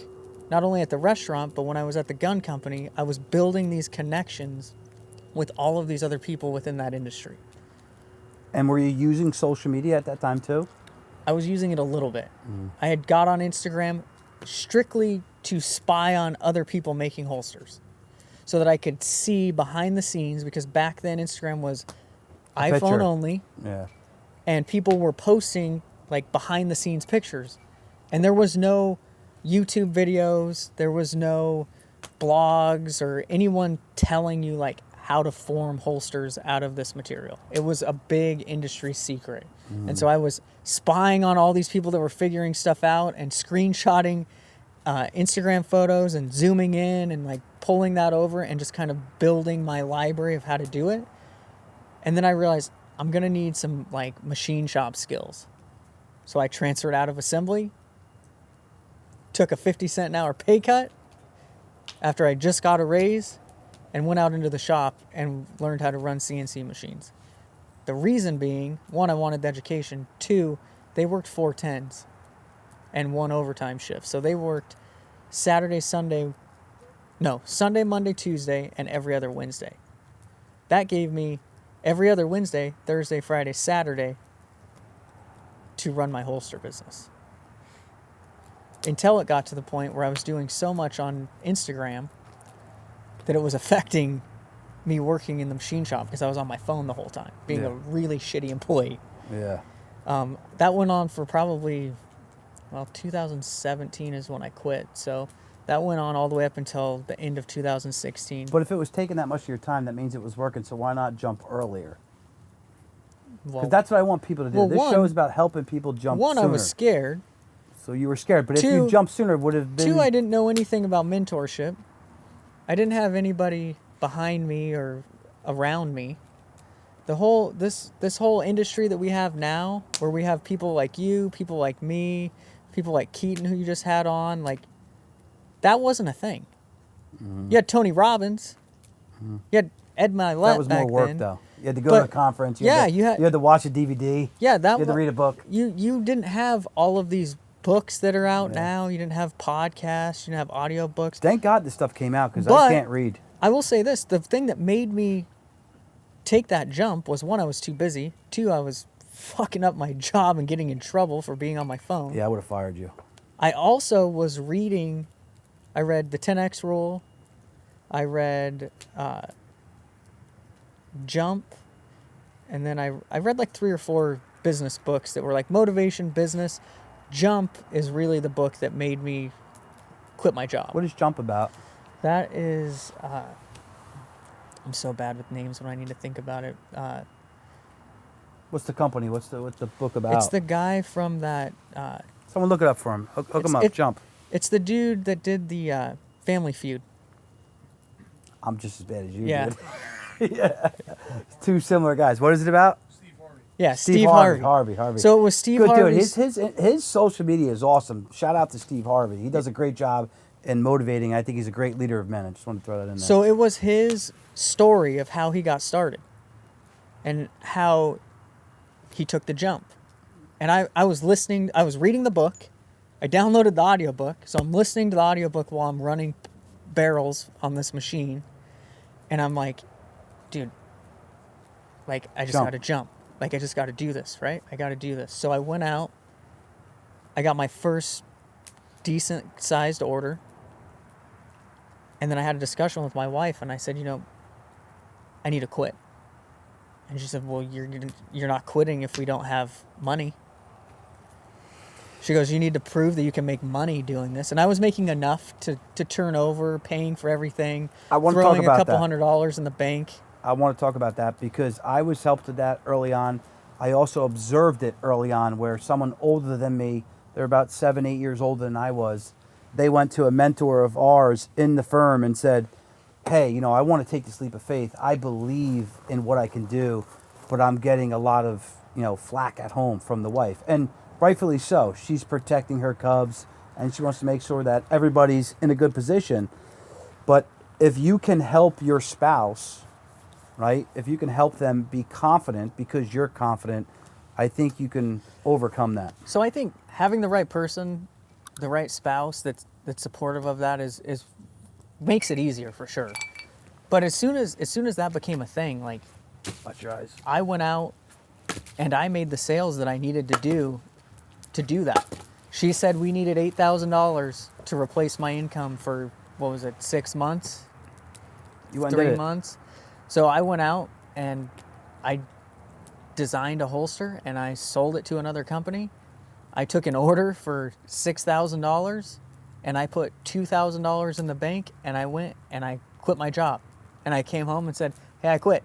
not only at the restaurant, but when I was at the gun company, I was building these connections with all of these other people within that industry. And were you using social media at that time too? I was using it a little bit. I had got on Instagram strictly to spy on other people making holsters so that I could see behind the scenes, because back then Instagram was iPhone picture. only, Yeah. and people were posting like behind the scenes pictures. And there was no YouTube videos, there was no blogs or anyone telling you like how to form holsters out of this material. It was a big industry secret. And so I was spying on all these people that were figuring stuff out and screenshotting Instagram photos and zooming in and like pulling that over and just kind of building my library of how to do it. And then I realized I'm gonna need some like machine shop skills. So I transferred out of assembly, took a 50-cent an hour pay cut after I just got a raise, and went out into the shop and learned how to run CNC machines. The reason being, one, I wanted the education. Two, they worked 410s and 1 overtime shift. So they worked Sunday, Monday, Tuesday, and every other Wednesday. That gave me every other Wednesday, Thursday, Friday, Saturday to run my holster business. Until it got to the point where I was doing so much on Instagram that it was affecting me working in the machine shop because I was on my phone the whole time, being a really shitty employee. Yeah. That went on for probably, 2017 is when I quit. So that went on all the way up until the end of 2016. But if it was taking that much of your time, that means it was working. So why not jump earlier? Because that's what I want people to do. This show is about helping people jump sooner. I was scared. So you were scared. But if Two- you jumped sooner, it would have been... Two, I didn't know anything about mentorship. I didn't have anybody behind me or around me. The whole this whole industry that we have now, where we have people like you, people like me, people like Keaton who you just had on, like, that wasn't a thing. You had Tony Robbins. You had Ed Milet That was more back work, then. though. You had to go to a conference. You had to watch a DVD. Yeah, that You had to read a book. You didn't have all of these books that are out now. You didn't have podcasts. You didn't have audio books. Thank God this stuff came out, because I can't read. I will say this. The thing that made me take that jump was, one, I was too busy. Two, I was fucking up my job and getting in trouble for being on my phone. Yeah, I would have fired you. I also was reading, I read the 10X Rule. I read Jump. And then I read like 3 or 4 business books that were like motivation, business. Jump is really the book that made me quit my job. What is Jump about? That is, I'm so bad with names when I need to think about it. What's the company? What's the book about? It's the guy from that. Someone look it up for him. Hook him up. Jump. It's the dude that did the Family Feud. I'm just as bad as you, Yeah. dude. Yeah. Two similar guys. What is it about? Yeah, Steve Harvey. Harvey. So it was Steve Good Harvey. dude. His social media is awesome. Shout out to Steve Harvey. He does a great job in motivating. I think he's a great leader of men. I just want to throw that in there. So it was his story of how he got started and how he took the jump. And I was listening, I was reading the book. I downloaded the audiobook. So I'm listening to the audiobook while I'm running barrels on this machine. And I'm like, dude, like, I just got to jump. Like, I just got to do this, right? I got to do this. So I went out. I got my first decent-sized order. And then I had a discussion with my wife, and I said, I need to quit. And she said, well, you're not quitting if we don't have money. She goes, you need to prove that you can make money doing this. And I was making enough to turn over, paying for everything, I want to talk throwing about a couple that. $100s in the bank. I want to talk about that because I was helped with that early on. I also observed it early on where someone older than me, they're about 7, 8 years older than I was, they went to a mentor of ours in the firm and said, hey, you know, I want to take this leap of faith. I believe in what I can do, but I'm getting a lot of, you know, flack at home from the wife. And rightfully so. She's protecting her cubs and she wants to make sure that everybody's in a good position. But if you can help your spouse, right? If you can help them be confident because you're confident, I think you can overcome that. So I think having the right person, the right spouse that's supportive of that is makes it easier for sure. But as soon as that became a thing, like Watch your eyes. I went out and I made the sales that I needed to do that. She said we needed $8,000 to replace my income for, what was it, 6 months? You went and did 3 it. months. So I went out and I designed a holster and I sold it to another company. I took an order for $6,000 and I put $2,000 in the bank and I went and I quit my job. And I came home and said, hey, I quit.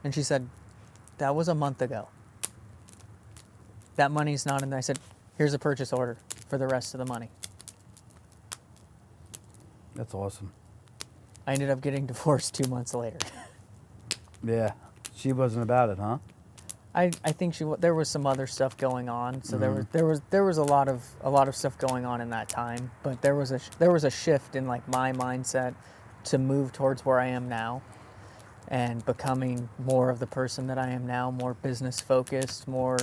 And she said, that was a month ago. That money's not in there. I said, here's a purchase order for the rest of the money. That's awesome. I ended up getting divorced 2 months later. Yeah. She wasn't about it, huh? I think there was some other stuff going on, so there was a lot of stuff going on in that time. But there was a shift in like my mindset to move towards where I am now, and becoming more of the person that I am now, more business focused, more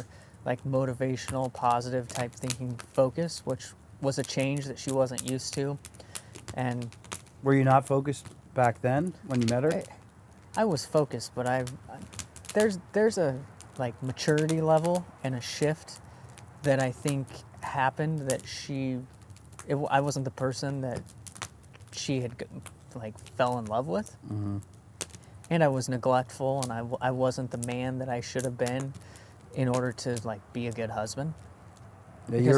like motivational, positive type thinking focused, which was a change that she wasn't used to. And Were you not focused back then when you met her? I was focused, but there's a like maturity level and a shift that I think happened that I wasn't the person that she had like fell in love with. Mm-hmm. And I was neglectful, and I wasn't the man that I should have been in order to like be a good husband. Yeah, Because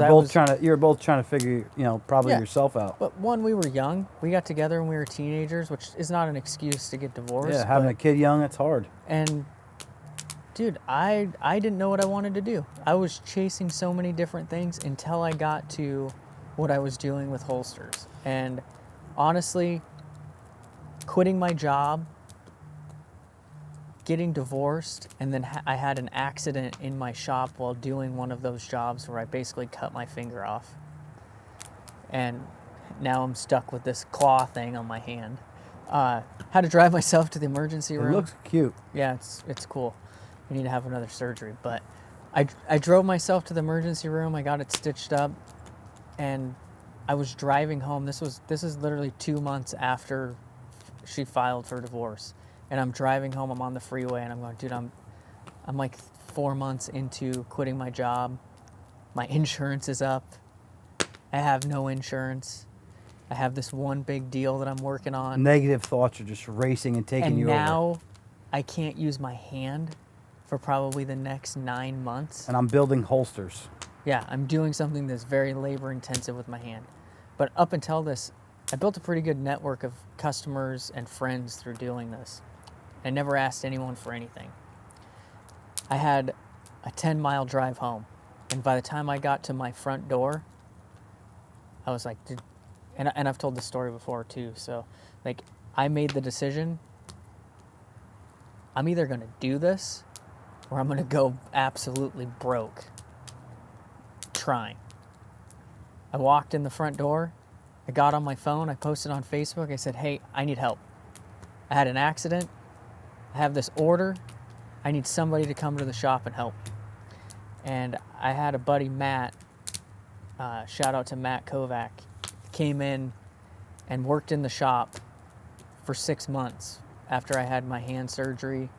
you were both trying to figure, probably Yeah. yourself out. But one, we were young. We got together when we were teenagers, which is not an excuse to get divorced. Yeah, having a kid young, it's hard. And dude, I didn't know what I wanted to do. I was chasing so many different things until I got to what I was doing with holsters. And honestly, quitting my job, getting divorced, and then I had an accident in my shop while doing one of those jobs where I basically cut my finger off. And now I'm stuck with this claw thing on my hand. Had to drive myself to the emergency room. It looks cute. Yeah, it's cool. I need to have another surgery, but I drove myself to the emergency room. I got it stitched up, and I was driving home. This is literally 2 months after she filed for divorce, and I'm driving home. I'm on the freeway, and I'm going, dude, I'm like 4 months into quitting my job. My insurance is up. I have no insurance. I have this one big deal that I'm working on. Negative thoughts are just racing and taking you over. And now I can't use my hand for probably the next 9 months. And I'm building holsters. Yeah, I'm doing something that's very labor intensive with my hand. But up until this, I built a pretty good network of customers and friends through doing this. I never asked anyone for anything. I had a 10-mile drive home. And by the time I got to my front door, I was like, dude, and I've told this story before too. So like I made the decision, I'm either going to do this or I'm going to go absolutely broke trying. I walked in the front door. I got on my phone. I posted on Facebook. I said, hey, I need help. I had an accident. I have this order. I need somebody to come to the shop and help. And I had a buddy, Matt, shout out to Matt Kovac, came in and worked in the shop for 6 months after I had my hand surgery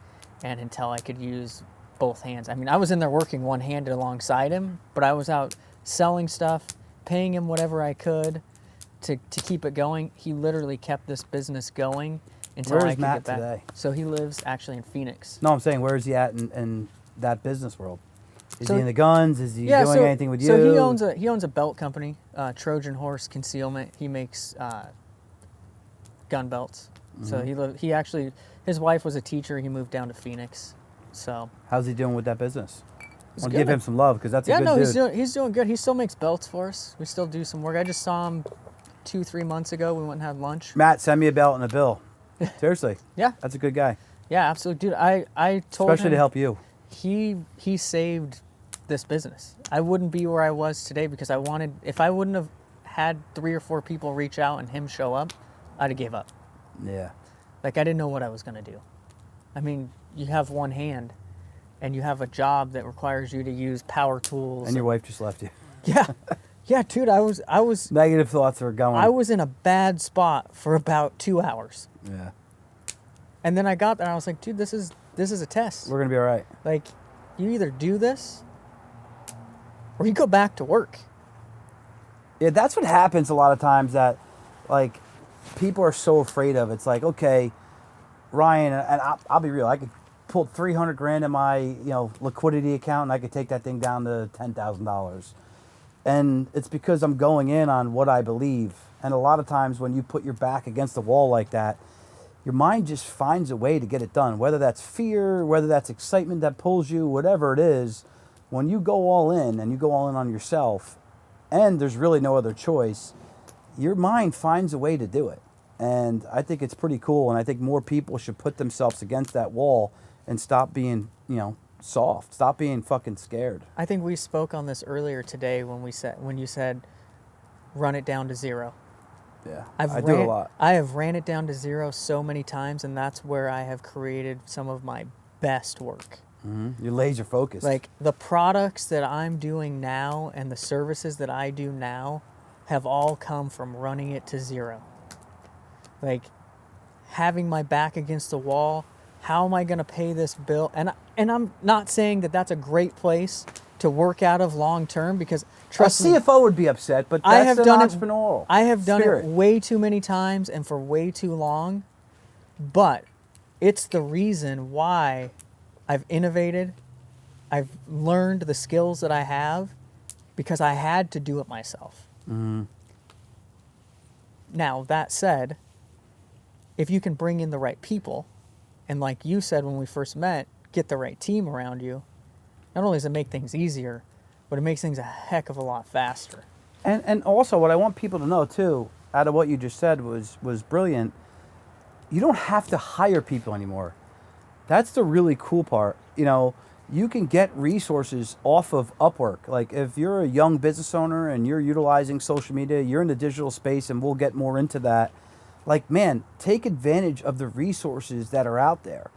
and until I could use both hands. I mean, I was in there working one-handed alongside him, but I was out selling stuff, paying him whatever I could to keep it going. He literally kept this business going until Where I is could Matt get back. today? So he lives actually in Phoenix. No, I'm saying, where is he at in that business world? Is So- he in the guns? Is he Yeah, doing so, anything with you? so he owns a belt company, Trojan Horse Concealment. He makes gun belts. So he actually, his wife was a teacher. He moved down to Phoenix. So How's he doing with that business? He's Want to give good. him some love because that's a yeah, good no, dude. he's doing good. He still makes belts for us. We still do some work. I just saw him 2-3 months ago. We went and had lunch. Matt, send me a belt and a bill. Seriously. Yeah, That's a good guy. yeah, absolutely, dude. I told Especially him to help you. he saved this business. I wouldn't be where I was today because if I wouldn't have had 3 or 4 people reach out and him show up, I'd have gave up. Yeah. Like, I didn't know what I was going to do. I mean, you have one hand and you have a job that requires you to use power tools. And your wife just left you. Yeah. Yeah, dude, I was Negative thoughts are going. I was in a bad spot for about 2 hours. Yeah. And then I got there and I was like, dude, this is a test. We're going to be all right. Like, you either do this or you go back to work. Yeah, that's what happens a lot of times that, like, people are so afraid of. It's like, okay, Ryan, and I'll be real. I could pull 300 grand in my, liquidity account and I could take that thing down to $10,000. And it's because I'm going in on what I believe. And a lot of times when you put your back against the wall like that, your mind just finds a way to get it done. Whether that's fear, whether that's excitement that pulls you, whatever it is, when you go all in and you go all in on yourself, and there's really no other choice, your mind finds a way to do it. And I think it's pretty cool. And I think more people should put themselves against that wall and stop being, soft. Stop being fucking scared. I think we spoke on this earlier today when you said run it down to 0. Yeah, I do it a lot. I have ran it down to 0 so many times, and that's where I have created some of my best work. You're laser focused. Like, the products that I'm doing now and the services that I do now have all come from running it to 0. Like, having my back against the wall, how am I going to pay this bill? And I'm not saying that that's a great place to work out of long term, because trust a me, CFO would be upset, but that's I have an done it. entrepreneurial I have done spirit. it way too many times and for way too long, but it's the reason why I've innovated. I've learned the skills that I have because I had to do it myself. Now, that said, if you can bring in the right people, and like you said when we first met, get the right team around you, not only does it make things easier, but it makes things a heck of a lot faster. And also, what I want people to know too, out of what you just said was brilliant. You don't have to hire people anymore. That's the really cool part. You can get resources off of Upwork. Like, if you're a young business owner and you're utilizing social media, you're in the digital space, and we'll get more into that. Like, man, take advantage of the resources that are out there.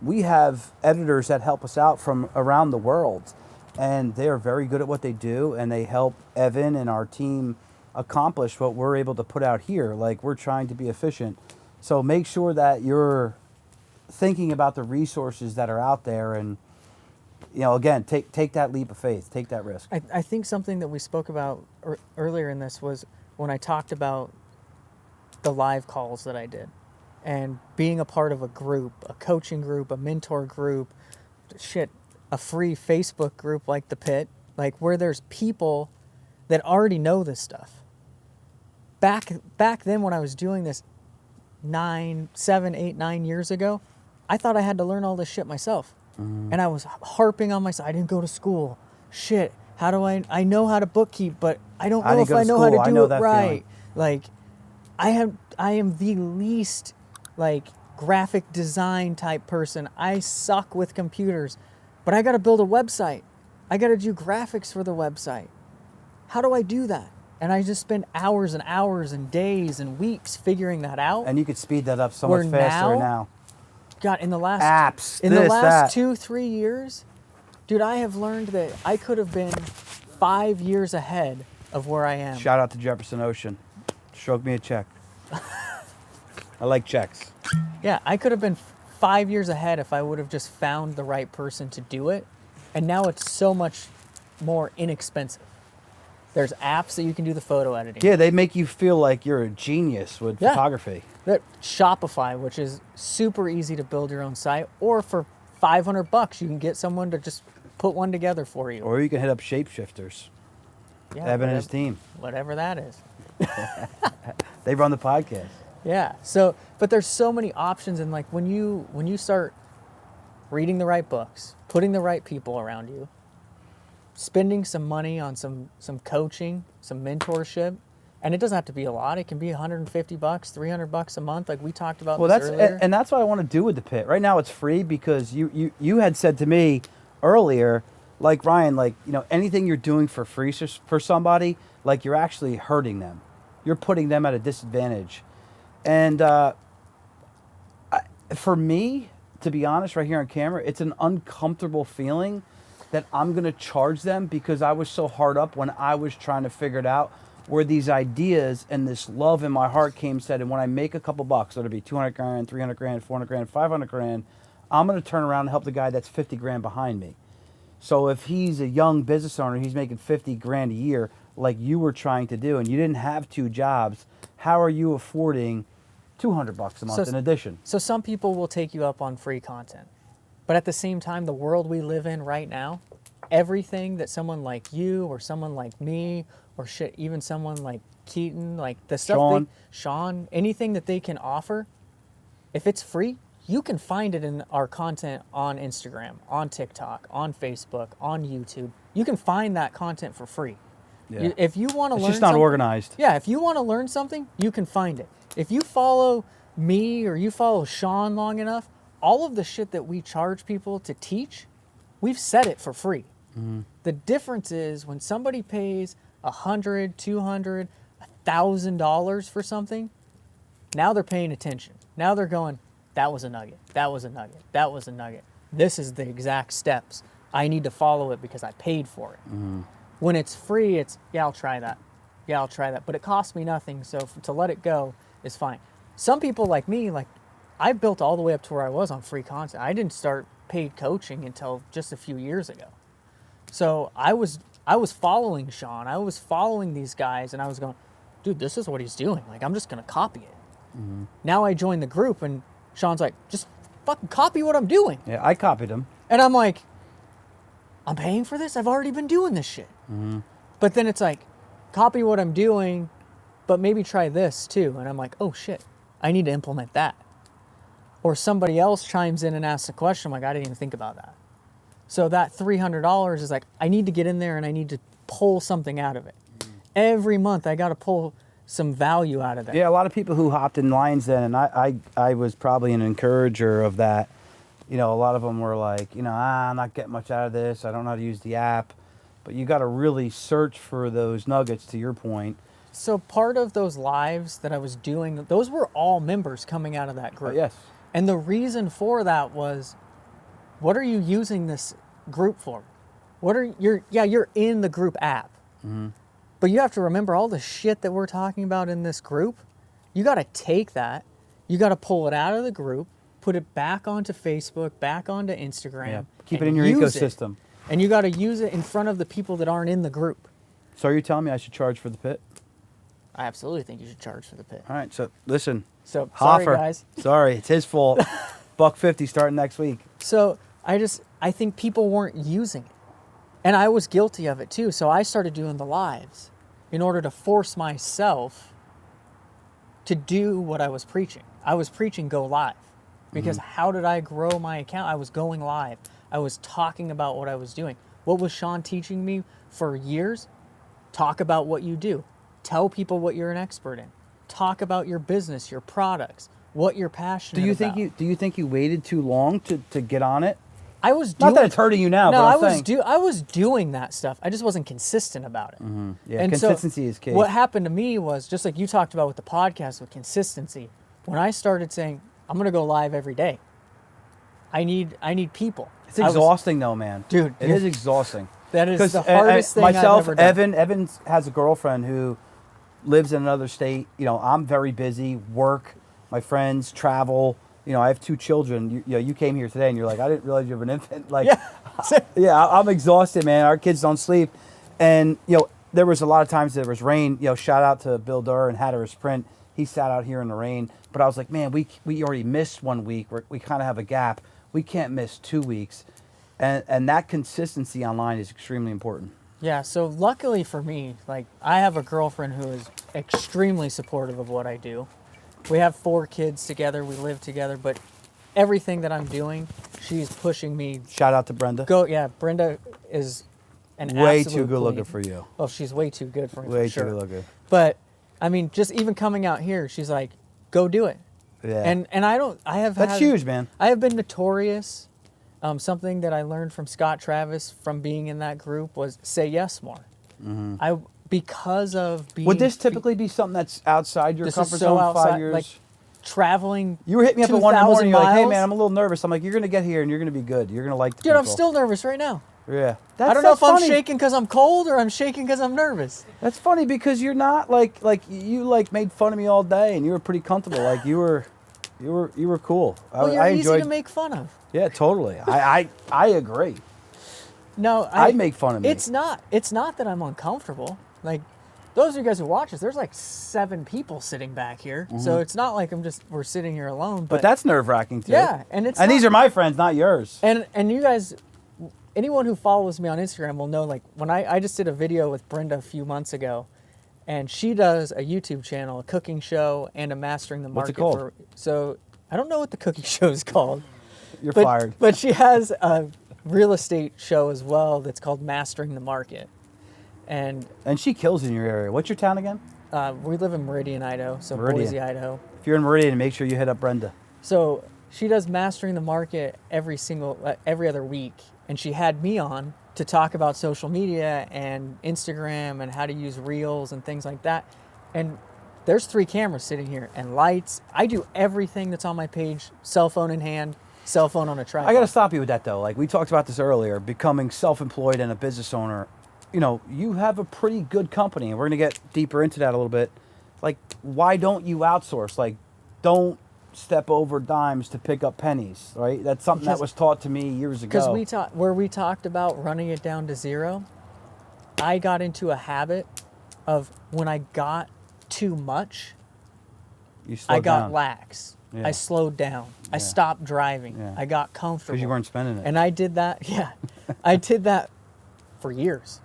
We have editors that help us out from around the world, and they are very good at what they do, and they help Evan and our team accomplish what we're able to put out here. Like, we're trying to be efficient. So make sure that you're thinking about the resources that are out there, and again, take that leap of faith, take that risk. I think something that we spoke about earlier in this was when I talked about the live calls that I did and being a part of a group, a coaching group, a mentor group, a free Facebook group like The Pit, like where there's people that already know this stuff. Back then when I was doing this 9 years ago, I thought I had to learn all this shit myself. And I was harping on myself. I didn't go to school. Shit, how do I know how to bookkeep, but I don't know if I know how to do it right. Like, I am the least graphic design type person. I suck with computers, but I got to build a website. I got to do graphics for the website. How do I do that? And I just spend hours and hours and days and weeks figuring that out. And you could speed that up so much faster now. God, in the last apps, in the last 2-3 years, dude, I have learned that I could have been 5 years ahead of where I am. Shout out to Jefferson Ocean. Stroke me a check. I like checks. Yeah, I could have been 5 years ahead if I would have just found the right person to do it. And now it's so much more inexpensive. There's apps that you can do the photo editing. Yeah, they make you feel like you're a genius with photography. That Shopify, which is super easy to build your own site, or for $500 you can get someone to just put one together for you. Or you can hit up Shapeshifters. Yeah, Evan and his whatever- team. Whatever that is. They run the podcast. Yeah. So, but there's so many options, and like when you start reading the right books, putting the right people around you, spending some money on some coaching, some mentorship, and it doesn't have to be a lot. It can be $150, $300 a month, like we talked about. Well, this that's earlier. and that's what I want to do with the pit. Right now, it's free because you had said to me earlier, like Ryan, like anything you're doing for free for somebody, like you're actually hurting them. You're putting them at a disadvantage, and for me, to be honest, right here on camera, it's an uncomfortable feeling that I'm gonna charge them because I was so hard up when I was trying to figure it out. Where these ideas and this love in my heart came said, and when I make a couple bucks, whether it be 200 grand, 300 grand, 400 grand, 500 grand, I'm going to turn around and help the guy that's 50 grand behind me. So if he's a young business owner, he's making 50 grand a year, like you were trying to do, and you didn't have 2 jobs, how are you affording $200 a month in addition? So some people will take you up on free content, but at the same time, the world we live in right now, everything that someone like you or someone like me or shit, even someone like Keaton, like the stuff Sean, anything that they can offer, if it's free, you can find it in our content on Instagram, on TikTok, on Facebook, on YouTube. You can find that content for free. Yeah. If you want to learn It's just not something- organized. Yeah, if you want to learn something, you can find it. If you follow me or you follow Sean long enough, all of the shit that we charge people to teach, we've set it for free. The difference is when somebody pays $100, $200, $1,000 for something, now they're paying attention. Now they're going, that was a nugget, that was a nugget, that was a nugget. This is the exact steps. I need to follow it because I paid for it. When it's free, it's, yeah, I'll try that. Yeah, I'll try that. But it costs me nothing, so to let it go is fine. Some people like me, like I built all the way up to where I was on free content. I didn't start paid coaching until just a few years ago. So I was following Sean. I was following these guys, and I was going, dude, this is what he's doing. Like, I'm just going to copy it. Now I joined the group, and Sean's like, just fucking copy what I'm doing. Yeah, I copied him. And I'm like, I'm paying for this? I've already been doing this shit. But then it's like, copy what I'm doing, but maybe try this too. And I'm like, oh shit, I need to implement that. Or somebody else chimes in and asks a question. I'm like, I didn't even think about that. So that $300 is like, I need to get in there and I need to pull something out of it. Every month I got to pull some value out of that. Yeah, a lot of people who hopped in lines then, and I was probably an encourager of that. A lot of them were like, I'm not getting much out of this. I don't know how to use the app. But you got to really search for those nuggets, to your point. So part of those lives that I was doing, those were all members coming out of that group. Yes. And the reason for that was, what are you using this group for? You're in the group app. But you have to remember all the shit that we're talking about in this group. You got to take that. You got to pull it out of the group, put it back onto Facebook, back onto Instagram. Yeah. Keep it and in your use ecosystem. it. And you got to use it in front of the people that aren't in the group. So are you telling me I should charge for the pit? I absolutely think you should charge for the pit. All right, so listen. So sorry, Hoffer, guys. sorry, it's his fault. $150 starting next week. So I think people weren't using it. And I was guilty of it too. So I started doing the lives in order to force myself to do what I was preaching. I was preaching go live. Because how did I grow my account? I was going live. I was talking about what I was doing. What was Sean teaching me for years? Talk about what you do. Tell people what you're an expert in. Talk about your business, your products, what you're passionate about. Do you think you waited too long to get on it? I was doing, Not that it's hurting you now, no, but I was doing that stuff. I just wasn't consistent about it. Yeah, And so consistency is key. What happened to me was, just like you talked about with the podcast with consistency, when I started saying, I'm going to go live every day, I need people. It's exhausting though, man. Dude, It is exhausting. That is the 'Cause, hardest thing myself, I've ever done. Evan has a girlfriend who lives in another state. I'm very busy, work, my friends, travel. I have 2 children. You came here today and you're like, I didn't realize you have an infant. Like, yeah, I'm exhausted, man. Our kids don't sleep. And, there was a lot of times there was rain. Shout out to Bill Durr and Hatteras Print. He sat out here in the rain. But I was like, man, we already missed 1 week. We kind of have a gap. We can't miss 2 weeks. And that consistency online is extremely important. Yeah, so luckily for me, like I have a girlfriend who is extremely supportive of what I do. We have 4 kids together, we live together, but everything that I'm doing, she's pushing me. Shout out to Brenda. Brenda is an Way absolute too good looking queen. for you. Oh, she's way too good for me. Way for sure. too good looking. But I mean, just even coming out here, she's like, "Go do it." Yeah. And That's huge, man. I have been notorious. Something that I learned from Scott Travis from being in that group was say yes more. Mm-hmm. Because of being. Would this typically be something that's outside your This comfort is so zone? outside, 5 years. like traveling. You were hitting me up at 1 in the 2,000 morning. You're like, "Hey, miles. man, I'm a little nervous." I'm like, "You're gonna get here and you're gonna be good. You're gonna like the Dude, people." I'm still nervous right now. Yeah. I don't know if I'm funny. shaking because I'm cold or I'm shaking because I'm nervous. That's funny because you're not like you like made fun of me all day and you were pretty comfortable. Like you were cool. Well, you're I easy enjoyed. to make fun of. Yeah, totally. I agree. No, I'd make fun of me. It's not that I'm uncomfortable. Like, those of you guys who watch this, there's like 7 people sitting back here. So it's not like we're sitting here alone. But that's nerve wracking too. Yeah, and these are my friends, not yours. And you guys, anyone who follows me on Instagram will know, like, when I just did a video with Brenda a few months ago, and she does a YouTube channel, a cooking show, and a Mastering the What's it Market. called? So I don't know what the cooking show is called. You're fired. But she has a real estate show as well that's called Mastering the Market. And she kills in your area. What's your town again? we live in Meridian, Idaho, so Meridian. Boise, Idaho. If you're in Meridian, make sure you hit up Brenda. So she does Mastering the Market every other week, and she had me on to talk about social media and Instagram and how to use Reels and things like that. And there's 3 cameras sitting here and lights. I do everything that's on my page, cell phone in hand, cell phone on a tripod. I got to stop you with that though. Like we talked about this earlier, becoming self-employed and a business owner. You know, you have a pretty good company, and we're gonna get deeper into that a little bit. Like, why don't you outsource? Like, don't step over dimes to pick up pennies, right? That's something that was taught to me years ago. Because we talked about running it down to 0, I got into a habit of when I got too much, I got lax. Yeah. I slowed down. I stopped driving. Yeah. I got comfortable. Because you weren't spending it. And I did that, I did that for years.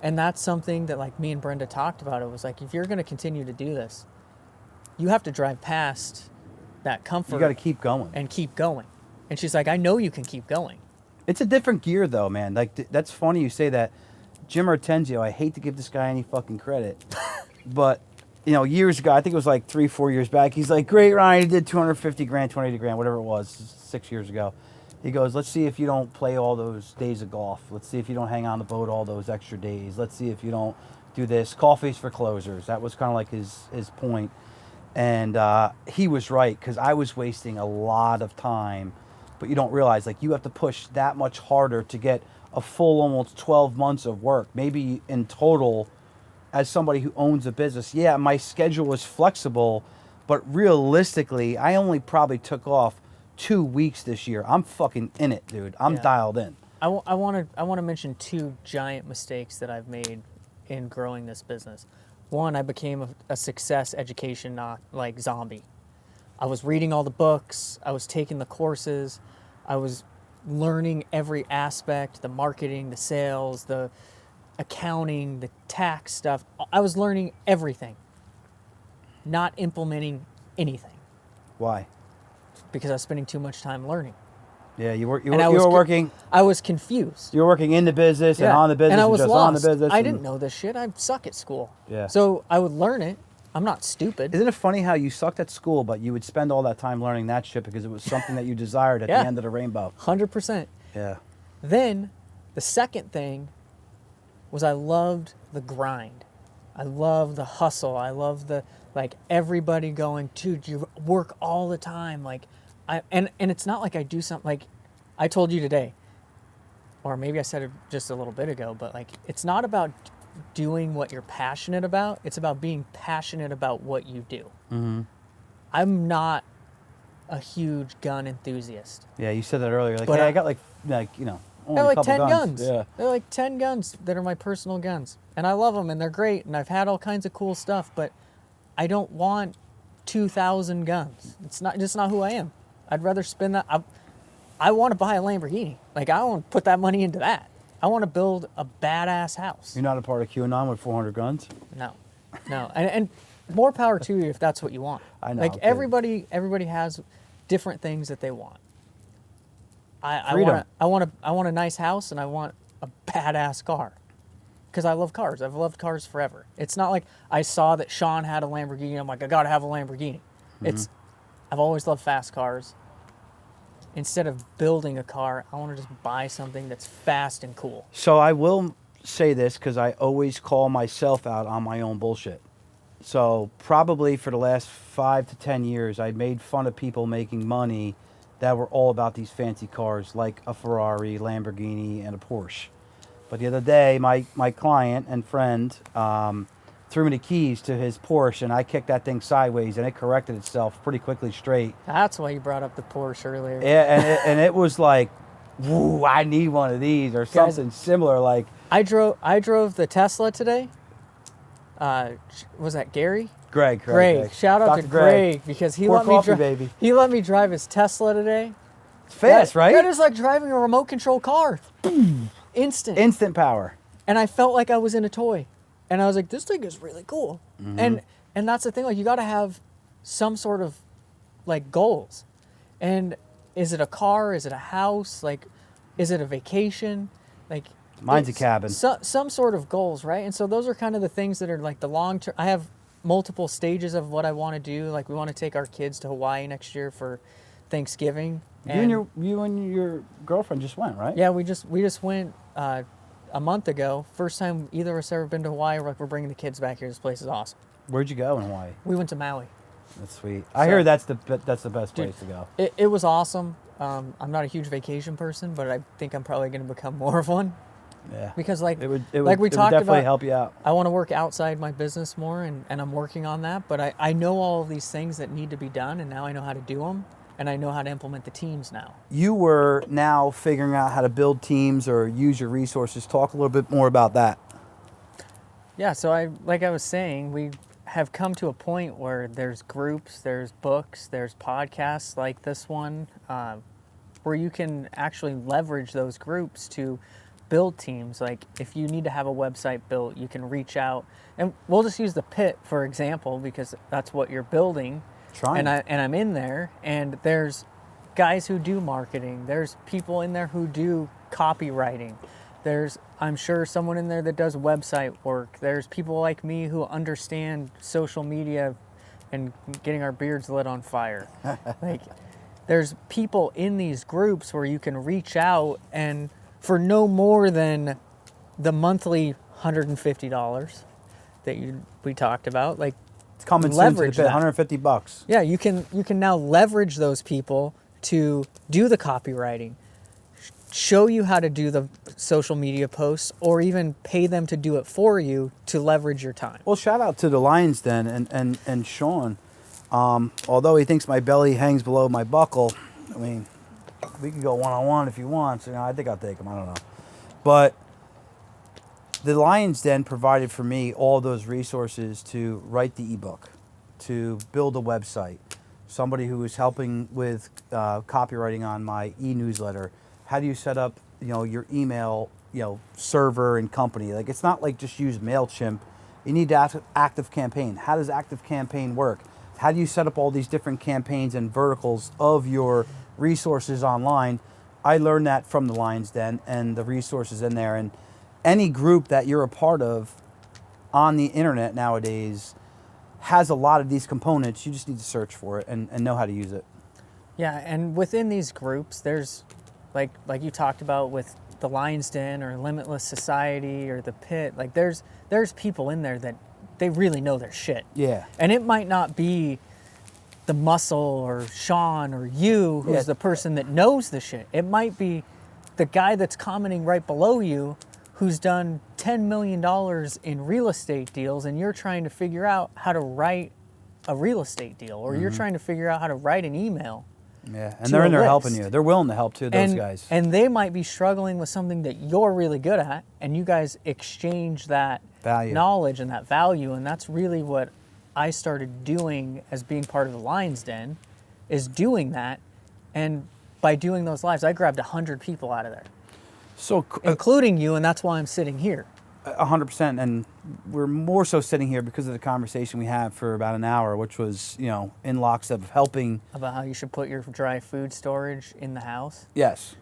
And that's something that, like, me and Brenda talked about. It was like, if you're going to continue to do this, you have to drive past that comfort. You got to keep going. And keep going. And she's like, I know you can keep going. It's a different gear, though, man. Like, that's funny you say that. Jim Ortenzio, I hate to give this guy any fucking credit, but, you know, years ago, I think it was like 3-4 years back, he's like, great, Ryan, he did 250 grand, 280 grand, whatever it was, 6 years ago. He goes, let's see if you don't play all those days of golf. Let's see if you don't hang on the boat all those extra days. Let's see if you don't do this. Coffee's for closers. That was kind of like his point. And he was right, because I was wasting a lot of time. But you don't realize, like, you have to push that much harder to get a full almost 12 months of work. Maybe in total, as somebody who owns a business, yeah, my schedule was flexible, but realistically, I only probably took off 2 weeks this year. I'm fucking in it, dude. I'm dialed in. I want to mention 2 giant mistakes that I've made in growing this business. One, I became a success education like zombie. I was reading all the books. I was taking the courses. I was learning every aspect, the marketing, the sales, the accounting, the tax stuff. I was learning everything, not implementing anything. Why? Because I was spending too much time learning. Yeah, you were working. I was confused. You were working in the business and on the business and I was just lost. on the business. I didn't know this shit. I suck at school. Yeah. So I would learn it. I'm not stupid. Isn't it funny how you sucked at school, but you would spend all that time learning that shit because it was something that you desired at the end of the rainbow? 100%. Yeah. Then the second thing was I loved the grind. I loved the hustle. I loved the, like, everybody going, dude, you work all the time. Like, and it's not like I do something, like I told you today, or maybe I said it just a little bit ago, but, like, it's not about doing what you're passionate about. It's about being passionate about what you do. Mm-hmm. I'm not a huge gun enthusiast. Yeah, you said that earlier. Like, But hey, I got like you know, only They're a like couple 10 guns. Yeah. They're like 10 guns that are my personal guns. And I love them, and they're great, and I've had all kinds of cool stuff, but I don't want 2,000 guns. It's just not who I am. I'd rather spend that. I want to buy a Lamborghini. Like, I want to put that money into that. I want to build a badass house. You're not a part of QAnon with 400 guns? No. And more power to you if that's what you want. I know, Like, I'm kidding. everybody has different things that they want. Freedom. I want a nice house, and I want a badass car. Because I love cars. I've loved cars forever. It's not like I saw that Sean had a Lamborghini. I'm like, I gotta have a Lamborghini. I've always loved fast cars. Instead of building a car, I want to just buy something that's fast and cool. So I will say this because I always call myself out on my own bullshit. So probably for the last 5 to 10 years, I made fun of people making money that were all about these fancy cars like a Ferrari, Lamborghini, and a Porsche. But the other day, my client and friend threw me the keys to his Porsche, and I kicked that thing sideways, and it corrected itself pretty quickly straight. That's why you brought up the Porsche earlier. Yeah, and it was like, woo, I need one of these or something similar. Like I drove the Tesla today. Was that Gary? Greg. Shout out Dr. to Greg because he Pour let me coffee, baby. He let me drive his Tesla today. It's fast, That- right? That is like driving a remote control car. Instant power. And I felt like I was in a toy. And I was like, this thing is really cool. And that's the thing, like, you got to have some sort of like goals. And is it a car? Is it a house? Like, is it a vacation? Like, Mine's a it's cabin. Some sort of goals, right? And so those are kind of the things that are like the long term. I have multiple stages of what I want to do. Like, we want to take our kids to Hawaii next year for Thanksgiving. You and your girlfriend just went, right? Yeah, we just went a month ago. First time either of us ever been to Hawaii. We're like, we're bringing the kids back here. This place is awesome. Where'd you go in Hawaii? We went to Maui. That's sweet. I hear that's the best place to go. It was awesome. I'm not a huge vacation person, but I think I'm probably going to become more of one. Yeah. Because like it would we talked definitely about, help you out. I want to work outside my business more, and I'm working on that. But I know all of these things that need to be done, and now I know how to do them, and I know how to implement the teams now. You were now figuring out how to build teams or use your resources. Talk a little bit more about that. Yeah, so like I was saying, we have come to a point where there's groups, there's books, there's podcasts like this one, where you can actually leverage those groups to build teams. Like, if you need to have a website built, you can reach out, and we'll just use the pit for example because that's what you're building. And I'm in there, and there's guys who do marketing. There's people in there who do copywriting. There's, I'm sure, someone in there that does website work. There's people like me who understand social media and getting our beards lit on fire. Like, there's people in these groups where you can reach out, and for no more than the monthly $150 that we talked about, like, It's coming soon to the pit, $150. yeah, you can now leverage those people to do the copywriting, show you how to do the social media posts, or even pay them to do it for you to leverage your time. Well, shout out to the Lions Den and Sean. Although he thinks my belly hangs below my buckle, I mean, we could go one-on-one if he wants. You know, I think I'll take him. I don't know. But the Lions Den provided for me all those resources to write the ebook, to build a website, somebody who was helping with copywriting on my e-newsletter. How do you set up, your email, server and company? Like, it's not like just use MailChimp. You need to ask Active Campaign. How does Active Campaign work? How do you set up all these different campaigns and verticals of your resources online? I learned that from the Lions Den and the resources in there. And any group that you're a part of on the internet nowadays has a lot of these components. You just need to search for it and know how to use it. Yeah, and within these groups, there's, like you talked about with the Lions Den or Limitless Society or the Pit, like there's people in there that they really know their shit. Yeah. And it might not be the Muscle or Sean or you who's the person that knows the shit. It might be the guy that's commenting right below you who's done $10 million in real estate deals, and you're trying to figure out how to write a real estate deal, or you're trying to figure out how to write an email. Yeah, and they're in there helping list. you. They're willing to help too, those guys. And they might be struggling with something that you're really good at, and you guys exchange that Value. knowledge and that value, and that's really what I started doing as being part of the Lions Den, is doing that. And by doing those lives, I grabbed 100 people out of there, So, including you, and that's why I'm sitting here. 100%, and we're more so sitting here because of the conversation we had for about an hour, which was, in lockstep of helping. About how you should put your dry food storage in the house. Yes,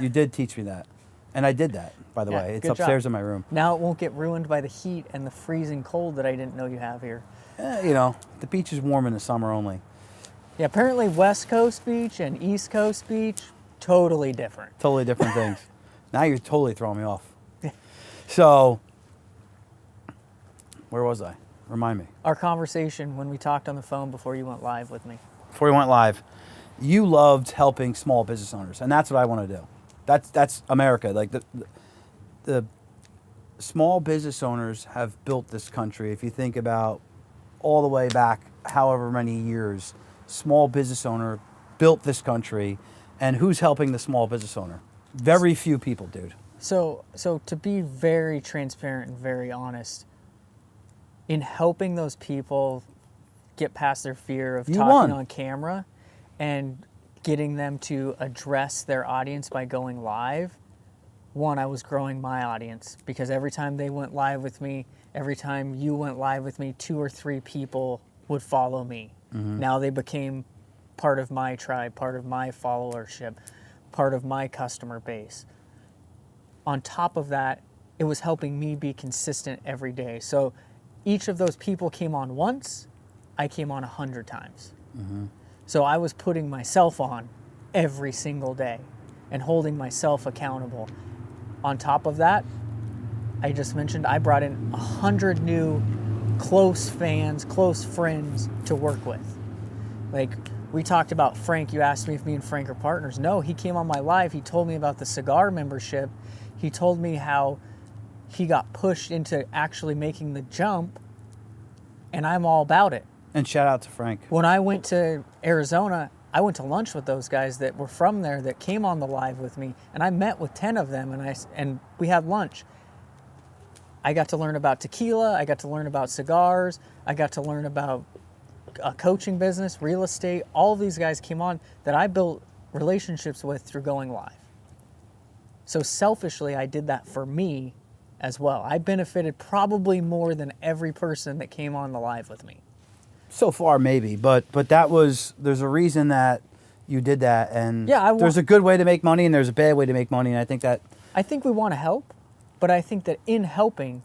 you did teach me that, and I did that, by the Yeah, way. It's good upstairs job. in my room. Now it won't get ruined by the heat and the freezing cold that I didn't know you have here. The beach is warm in the summer only. Yeah, apparently West Coast beach and East Coast beach, totally different. Totally different things. Now you're totally throwing me off. So, where was I? Remind me. Our conversation when we talked on the phone before you went live with me. Before we went live, you loved helping small business owners, and that's what I want to do. That's America. Like the small business owners have built this country. If you think about all the way back, however many years, small business owner built this country, and who's helping the small business owner? Very few people, dude. So to be very transparent and very honest, in helping those people get past their fear of You talking won. on camera and getting them to address their audience by going live, one, I was growing my audience because every time they went live with me, every time you went live with me, 2 or 3 people would follow me. Now they became part of my tribe, part of my followership, part of my customer base. On top of that, it was helping me be consistent every day. So each of those people came on once, I came on 100 times. So I was putting myself on every single day and holding myself accountable. On top of that, I just mentioned I brought in 100 new close fans, close friends to work with. Like, we talked about Frank. You asked me if me and Frank are partners. No, he came on my live. He told me about the cigar membership. He told me how he got pushed into actually making the jump, and I'm all about it. And shout out to Frank. When I went to Arizona, I went to lunch with those guys that were from there that came on the live with me, and I met with 10 of them, and we had lunch. I got to learn about tequila. I got to learn about cigars. I got to learn about a coaching business, real estate. All of these guys came on that I built relationships with through going live. So selfishly, I did that for me as well. I benefited probably more than every person that came on the live with me. So far, maybe, but there's a reason that you did that, and there's a good way to make money and there's a bad way to make money, and I think we want to help, but I think that in helping,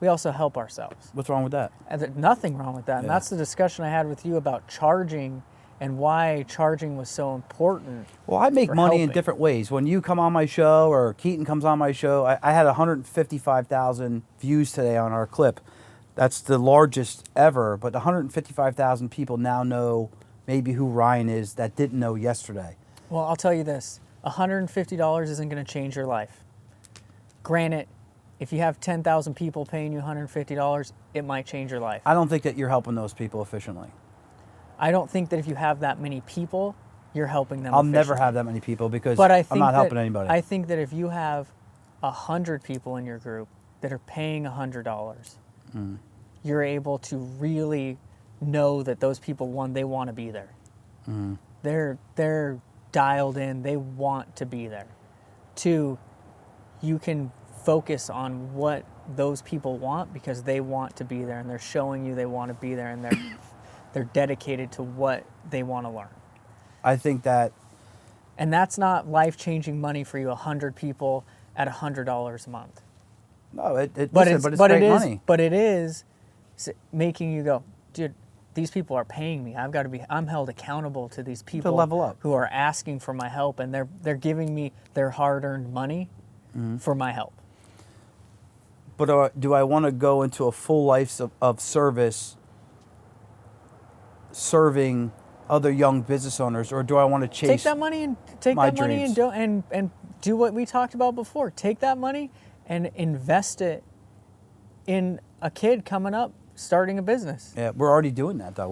we also help ourselves. What's wrong with that? And there's nothing wrong with that. And that's the discussion I had with you about charging and why charging was so important. Well, I make money in helping. different ways. When you come on my show or Keaton comes on my show, I had 155,000 views today on our clip. That's the largest ever, but 155,000 people now know maybe who Ryan is that didn't know yesterday. Well, I'll tell you this, $150 isn't going to change your life. Granted, if you have 10,000 people paying you $150, it might change your life. I don't think that you're helping those people efficiently. I don't think that if you have that many people, you're helping them I'll efficiently. never have that many people because But I'm not helping anybody. I think that if you have 100 people in your group that are paying $100, you're able to really know that those people, one, they want to be there. They're dialed in. They want to be there. 2, you can focus on what those people want because they want to be there, and they're showing you they want to be there, and they're dedicated to what they want to learn. I think that... And that's not life-changing money for you, 100 people at $100 a month. No, it's But great money. But it is making you go, dude, these people are paying me. I'm held accountable to these people To level up. who are asking for my help, and they're giving me their hard-earned money for my help. But do I want to go into a full life of service, serving other young business owners, or do I want to chase Take that money and do what we talked about before. Take that money and invest it in a kid coming up starting a business. Yeah, we're already doing that though.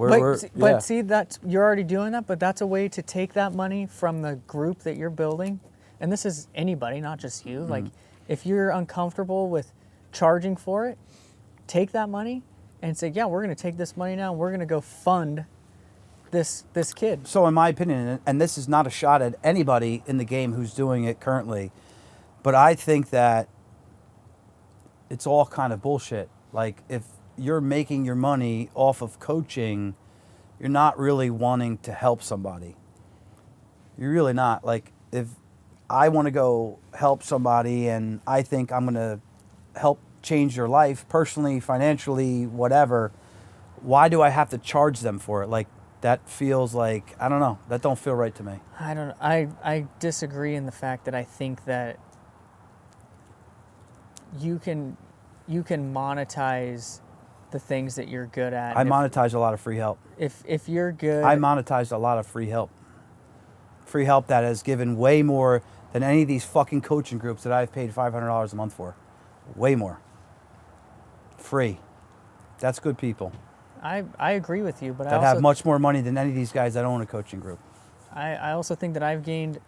But see, that's you're already doing that. But that's a way to take that money from the group that you're building, and this is anybody, not just you. Like, if you're uncomfortable with charging for it, take that money and say, yeah, we're going to take this money now and we're going to go fund this kid. So in my opinion, and this is not a shot at anybody in the game who's doing it currently, but I think that it's all kind of bullshit. Like, if you're making your money off of coaching, you're not really wanting to help somebody. You're really not. Like, if I want to go help somebody and I think I'm going to help change their life personally, financially, whatever, why do I have to charge them for it? Like, that feels like, I don't know, that don't feel right to me. I disagree in the fact that I think that you can monetize the things that you're good at. I monetize a lot of free help. If you're good, I monetized a lot of free help. Free help that has given way more than any of these fucking coaching groups that I've paid $500 a month for. Way more. Free. That's good people. I agree with you, but That I also have much more money than any of these guys that own a coaching group. I also think that I've gained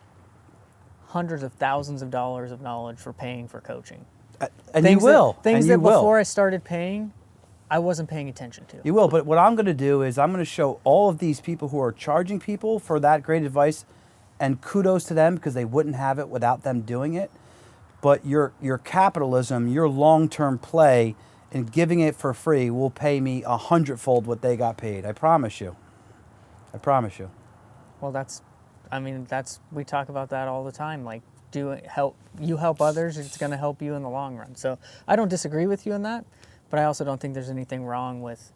hundreds of thousands of dollars of knowledge for paying for coaching. And you will. Things and that you will. before I started paying, I wasn't paying attention to. You will, but what I'm going to do is I'm going to show all of these people who are charging people for that great advice, and kudos to them because they wouldn't have it without them doing it. But your capitalism, your long-term play in giving it for free will pay me 100-fold what they got paid. I promise you. I promise you. Well, we talk about that all the time. Like, you help others, it's going to help you in the long run. So I don't disagree with you on that, but I also don't think there's anything wrong with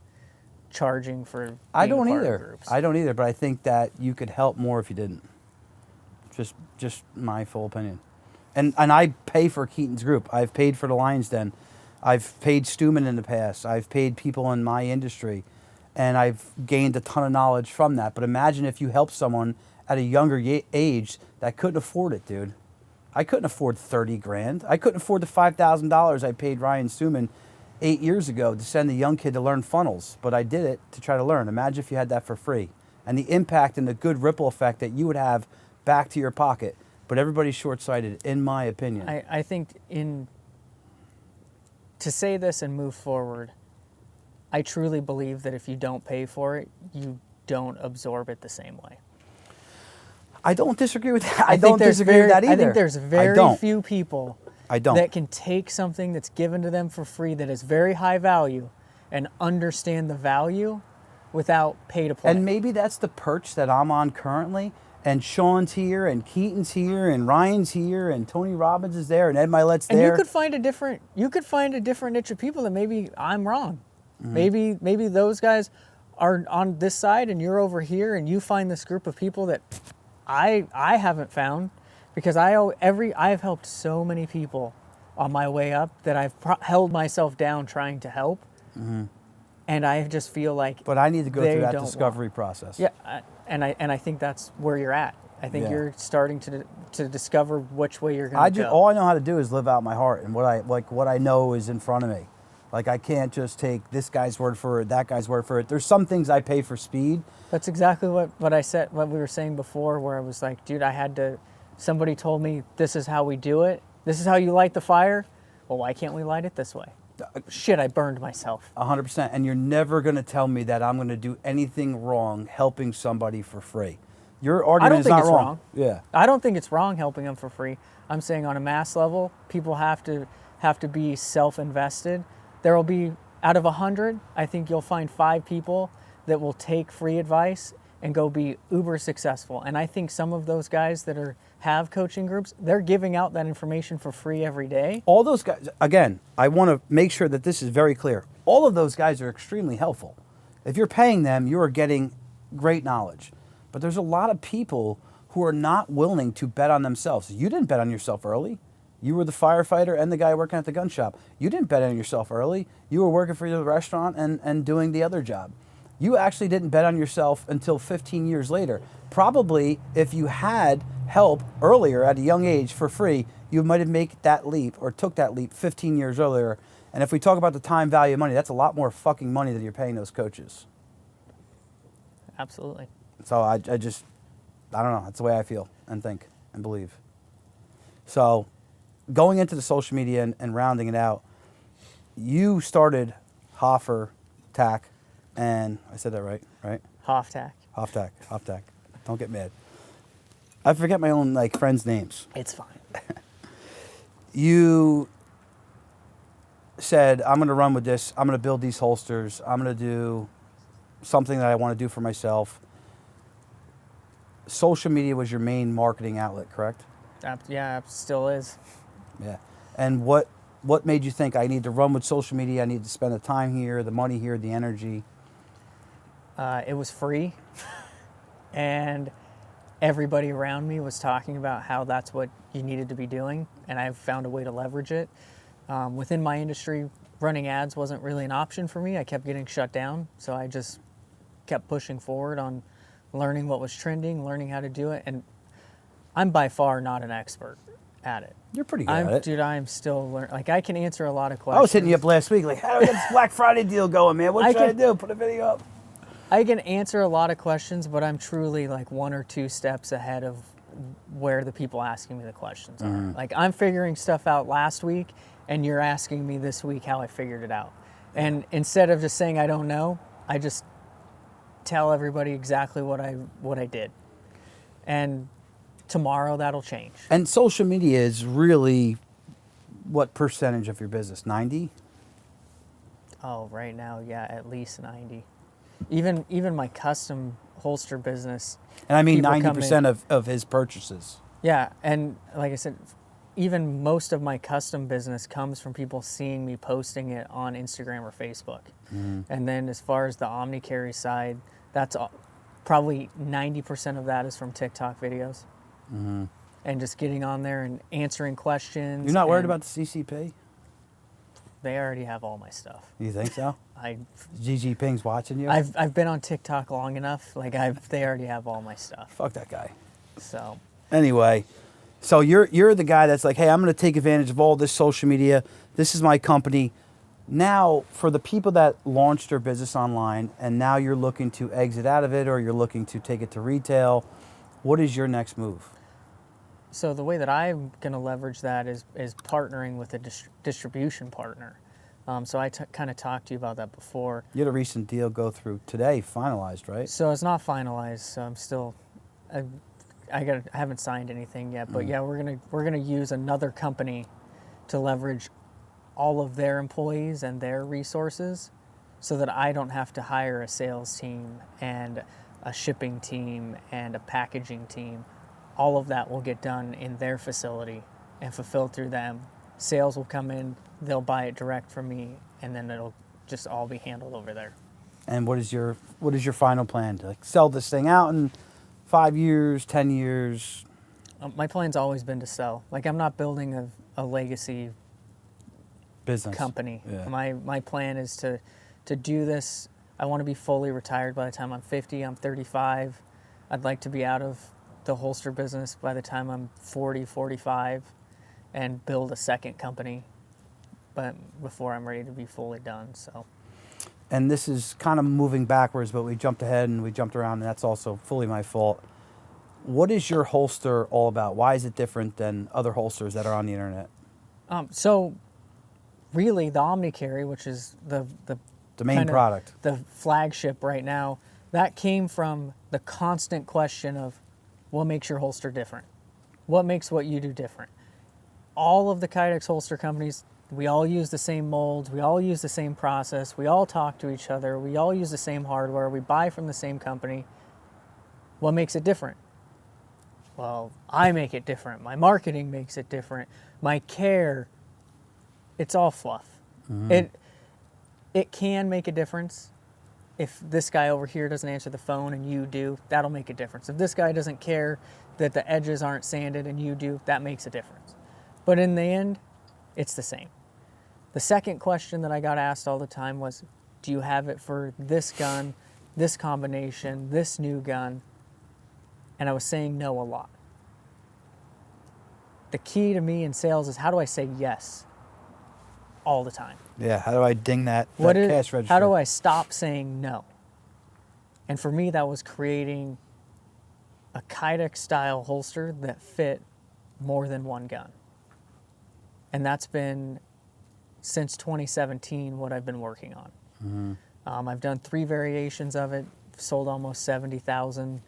charging for being I don't part of either. groups. I don't either, but I think that you could help more if you didn't. Just my full opinion. And I pay for Keaton's group. I've paid for the Lions Den. I've paid Stuman in the past. I've paid people in my industry. And I've gained a ton of knowledge from that. But imagine if you help someone at a younger age that couldn't afford it, dude. I couldn't afford $30,000. I couldn't afford the $5,000 I paid Ryan Stuman 8 years ago to send a young kid to learn funnels. But I did it to try to learn. Imagine if you had that for free. And the impact and the good ripple effect that you would have back to your pocket. But everybody's short-sighted, in my opinion. I think to say this and move forward, I truly believe that if you don't pay for it, you don't absorb it the same way. I don't disagree with that. I don't disagree with that either. I think there's very few people that can take something that's given to them for free that is very high value and understand the value without pay to play. And maybe that's the perch that I'm on currently. And Sean's here, and Keaton's here, and Ryan's here, and Tony Robbins is there, and Ed Milet's there. And you could find a different niche of people that maybe I'm wrong. Mm-hmm. Maybe those guys are on this side and you're over here, and you find this group of people that I haven't found, because I've helped so many people on my way up that I've held myself down trying to help. Mm-hmm. And I just feel like, but I need to go through that discovery process. Yeah, and I think that's where you're at. I think you're starting to discover which way you're going to go. All I know how to do is live out my heart and what I know is in front of me. Like, I can't just take this guy's word for it, that guy's word for it. There's some things I pay for speed. That's exactly what I said, what we were saying before, where I was like, dude, somebody told me this is how we do it. This is how you light the fire. Well, why can't we light it this way? Shit, I burned myself. 100%. And you're never going to tell me that I'm going to do anything wrong helping somebody for free. Your argument is not wrong. Yeah. I don't think it's wrong helping them for free. I'm saying on a mass level, people have to be self-invested. There will be, out of 100, I think you'll find 5 people that will take free advice and go be uber successful. And I think some of those guys that have coaching groups, they're giving out that information for free every day. All those guys, again, I want to make sure that this is very clear. All of those guys are extremely helpful. If you're paying them, you are getting great knowledge. But there's a lot of people who are not willing to bet on themselves. You didn't bet on yourself early. You were the firefighter and the guy working at the gun shop. You didn't bet on yourself early. You were working for the restaurant and doing the other job. You actually didn't bet on yourself until 15 years later. Probably if you had help earlier at a young age for free, you might have made that leap or took that leap 15 years earlier. And if we talk about the time value of money, that's a lot more fucking money than you're paying those coaches. Absolutely. So I don't know. That's the way I feel and think and believe. So going into the social media and rounding it out, you started HofTac, and I said that right? HofTac. HofTac, HofTac. Don't get mad. I forget my own like friends' names. It's fine. You said, I'm going to run with this. I'm going to build these holsters. I'm going to do something that I want to do for myself. Social media was your main marketing outlet, correct? Yeah, it still is. Yeah. And what made you think I need to run with social media? I need to spend the time here, the money here, the energy. It was free, and everybody around me was talking about how that's what you needed to be doing, and I found a way to leverage it. Within my industry, running ads wasn't really an option for me. I kept getting shut down, so I just kept pushing forward on learning what was trending, learning how to do it, and I'm by far not an expert at it. You're pretty good at it. Dude, I'm still learning. Like, I can answer a lot of questions. I was hitting you up last week, like, how do we get this Black Friday deal going, man? What should I do? Put a video up. I can answer a lot of questions, but I'm truly like 1 or 2 steps ahead of where the people asking me the questions are. Like, I'm figuring stuff out last week, and you're asking me this week how I figured it out. And instead of just saying I don't know, I just tell everybody exactly what I did. And tomorrow that'll change. And social media is really what percentage of your business? 90? Oh, right now, yeah, at least 90. Even my custom holster business. And I mean people come 90% of his purchases. Yeah, and like I said, even most of my custom business comes from people seeing me posting it on Instagram or Facebook. And then as far as the OMNICARRY side, that's probably 90% of that is from TikTok videos. And just getting on there and answering questions. You're not worried about the CCP? They already have all my stuff. You think so? I Xi Jinping's watching you? I've been on TikTok long enough. Like they already have all my stuff. Fuck that guy. So Anyway, so you're the guy that's like, hey, I'm going to take advantage of all this social media. This is my company. Now, for the people that launched their business online and now you're looking to exit out of it or you're looking to take it to retail, what is your next move? So the way that I'm going to leverage that is partnering with a distribution partner. So I kind of talked to you about that before. You had a recent deal go through today, finalized, right? So it's not finalized. So I'm still, I haven't signed anything yet. But yeah, we're gonna use another company to leverage all of their employees and their resources, so that I don't have to hire a sales team and a shipping team and a packaging team. All of that will get done in their facility and fulfilled through them. Sales will come in, they'll buy it direct from me, and then it'll just all be handled over there. And what is your final plan? To like sell this thing out in 5 years, 10 years? My plan's always been to sell. Like, I'm not building a legacy Business company. Yeah. My plan is to do this. I want to be fully retired by the time I'm 50. I'm 35. I'd like to be out of the holster business by the time I'm 40, 45, and build a second company, but before I'm ready to be fully done. So. And this is kind of moving backwards, but we jumped ahead and we jumped around, and that's also fully my fault. What is your holster all about? Why is it different than other holsters that are on the internet? So really the OMNICARRY, which is the main product, the flagship right now, that came from the constant question of what makes your holster different? What makes what you do different? All of the Kydex holster companies, we all use the same molds, we all use the same process, we all talk to each other, we all use the same hardware, we buy from the same company. What makes it different? Well, I make it different. My marketing makes it different. My care, it's all fluff. It can make a difference. If this guy over here doesn't answer the phone and you do, that'll make a difference. If this guy doesn't care that the edges aren't sanded and you do, that makes a difference. But in the end, it's the same. The second question that I got asked all the time was, do you have it for this gun, this combination, this new gun? And I was saying no a lot. The key to me in sales is, how do I say yes all the time? Yeah, how do I ding that cash register? How do I stop saying no? And for me, that was creating a Kydex style holster that fit more than one gun. And that's been, since 2017, what I've been working on. I've done 3 variations of it, sold almost 70,000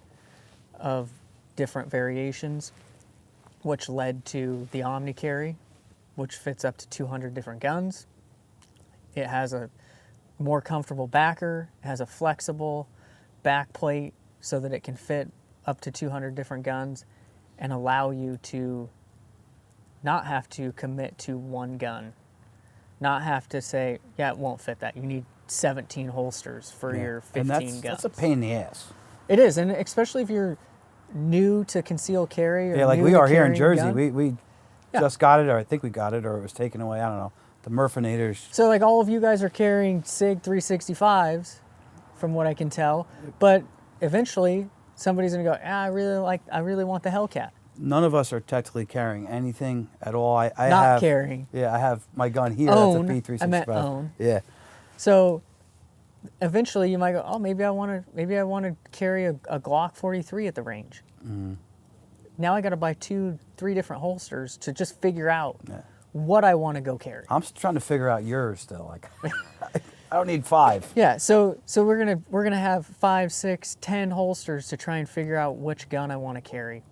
of different variations, which led to the OMNICARRY, which fits up to 200 different guns. It has a more comfortable backer, it has a flexible back plate so that it can fit up to 200 different guns and allow you to not have to commit to one gun, not have to say, yeah, it won't fit that. You need 17 holsters for your 15 guns. That's a pain in the ass. It is, and especially if you're new to concealed carry. Or Yeah, like new we to are here in carrying a Jersey. gun. We just got it, or I think we got it, or it was taken away. I don't know. The Murfinators. So like all of you guys are carrying SIG 365s, from what I can tell, but eventually somebody's gonna go, I really want the Hellcat. None of us are technically carrying anything at all. I Not have, carrying. Yeah, I have my gun here. Own. That's a P365. I meant own. Yeah. So eventually you might go, oh, maybe I want to carry a Glock 43 at the range. Mm-hmm. Now I got to buy 2-3 different holsters to just figure out Yeah. what I want to go carry. I'm still trying to figure out yours still. Like, I don't need 5. Yeah, so we're gonna have 5, 6, 10 holsters to try and figure out which gun I want to carry.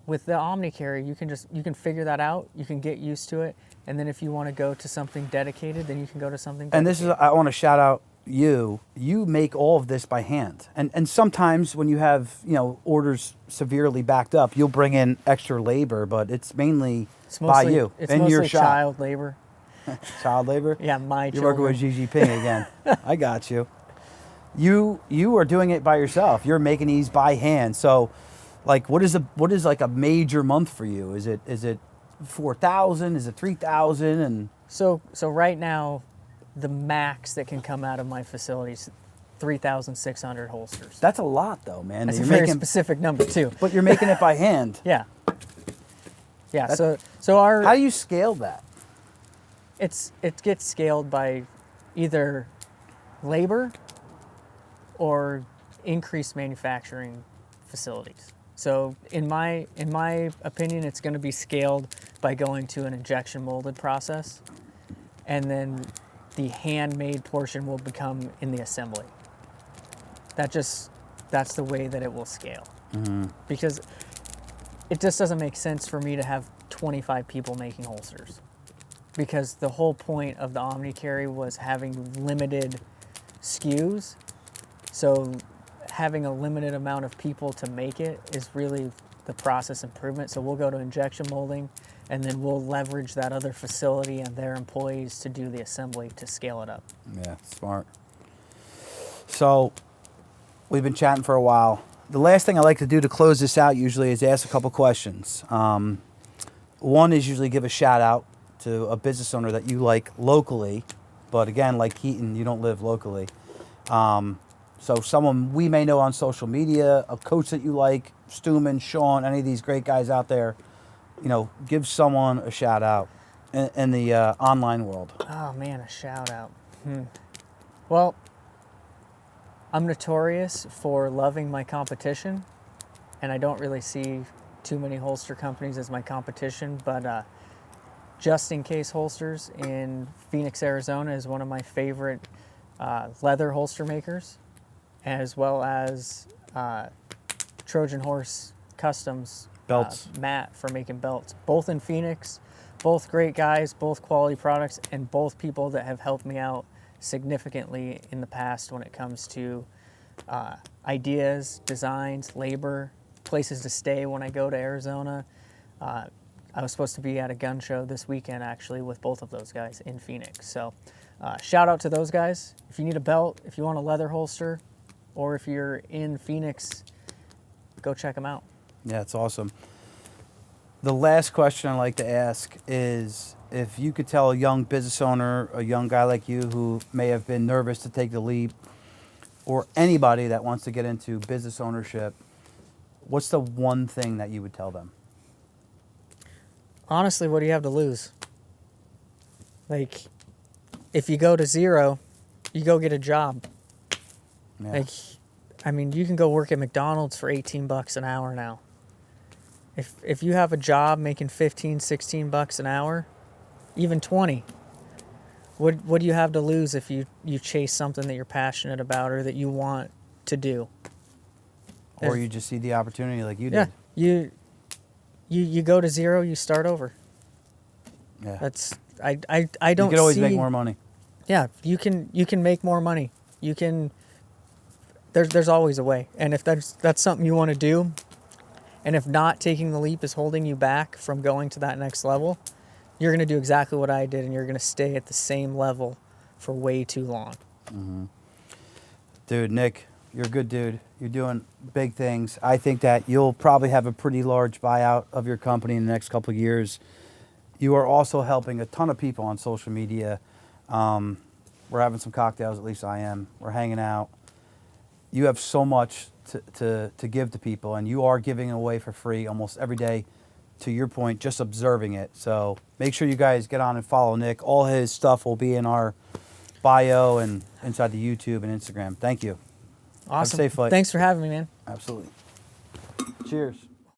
With the OMNICARRY, you can figure that out. You can get used to it, and then if you want to go to something dedicated, then you can go to something dedicated. And this is, I want to shout out you. You make all of this by hand. And sometimes when you have, orders severely backed up, you'll bring in extra labor, but it's mainly by you It's in mostly your shop. child labor. Child labor? Yeah, my You're children. working with Gigi Ping again. I got you. You are doing it by yourself. You're making these by hand. So, like, what is like a major month for you? Is it 4,000? Is it 3,000? And So right now, the max that can come out of my facility is 3,600 holsters. that's a lot, though, man. That's You're a very making, specific number too. but you're making it by hand. Yeah. Yeah. So our How do you scale that? it gets scaled by either labor or increased manufacturing facilities. So in my opinion, it's going to be scaled by going to an injection molded process, and then the handmade portion will become in the assembly. That's the way that it will scale. Mm-hmm. Because it just doesn't make sense for me to have 25 people making holsters. Because the whole point of the OMNICARRY was having limited SKUs. So having a limited amount of people to make it is really the process improvement. So we'll go to injection molding, and then we'll leverage that other facility and their employees to do the assembly to scale it up. Yeah, smart. So we've been chatting for a while. The last thing I like to do to close this out usually is ask a couple questions. One is usually give a shout out to a business owner that you like locally, but again, like Keaton, you don't live locally. So someone we may know on social media, a coach that you like, Stuman, Sean, any of these great guys out there, give someone a shout out in the online world. Oh man, a shout out. Well, I'm notorious for loving my competition, and I don't really see too many holster companies as my competition, but Just In Case Holsters in Phoenix, Arizona is one of my favorite leather holster makers, as well as Trojan Horse Customs Belts. Matt for making belts. Both in Phoenix, both great guys, both quality products, and both people that have helped me out significantly in the past when it comes to ideas, designs, labor, places to stay when I go to Arizona. I was supposed to be at a gun show this weekend actually with both of those guys in Phoenix. So shout out to those guys. If you need a belt, if you want a leather holster, or if you're in Phoenix, go check them out. Yeah, it's awesome. The last question I like to ask is if you could tell a young business owner, a young guy like you who may have been nervous to take the leap, or anybody that wants to get into business ownership, what's the one thing that you would tell them? Honestly, what do you have to lose? Like, if you go to zero, you go get a job. Yeah. Like, I mean, you can go work at McDonald's for $18 an hour now. If you have a job making 15, 16 bucks an hour, even 20, what do you have to lose if you chase something that you're passionate about or that you want to do. Or you just see the opportunity like you Yeah, did. you go to zero, you start over. Yeah. That's I don't. You can always see, make more money. Yeah, you can make more money. You can. There's always a way, and if that's something you want to do, and if not taking the leap is holding you back from going to that next level, you're gonna do exactly what I did, and you're gonna stay at the same level for way too long. Dude, Nick, you're a good dude. You're doing big things. I think that you'll probably have a pretty large buyout of your company in the next couple of years. You are also helping a ton of people on social media. We're having some cocktails, at least I am. We're hanging out. You have so much to give to people, and you are giving away for free almost every day, to your point, just observing it. So make sure you guys get on and follow Nick. All his stuff will be in our bio and inside the YouTube and Instagram. Thank you. Awesome. Have a safe flight. Thanks for having me, man. Absolutely. Cheers.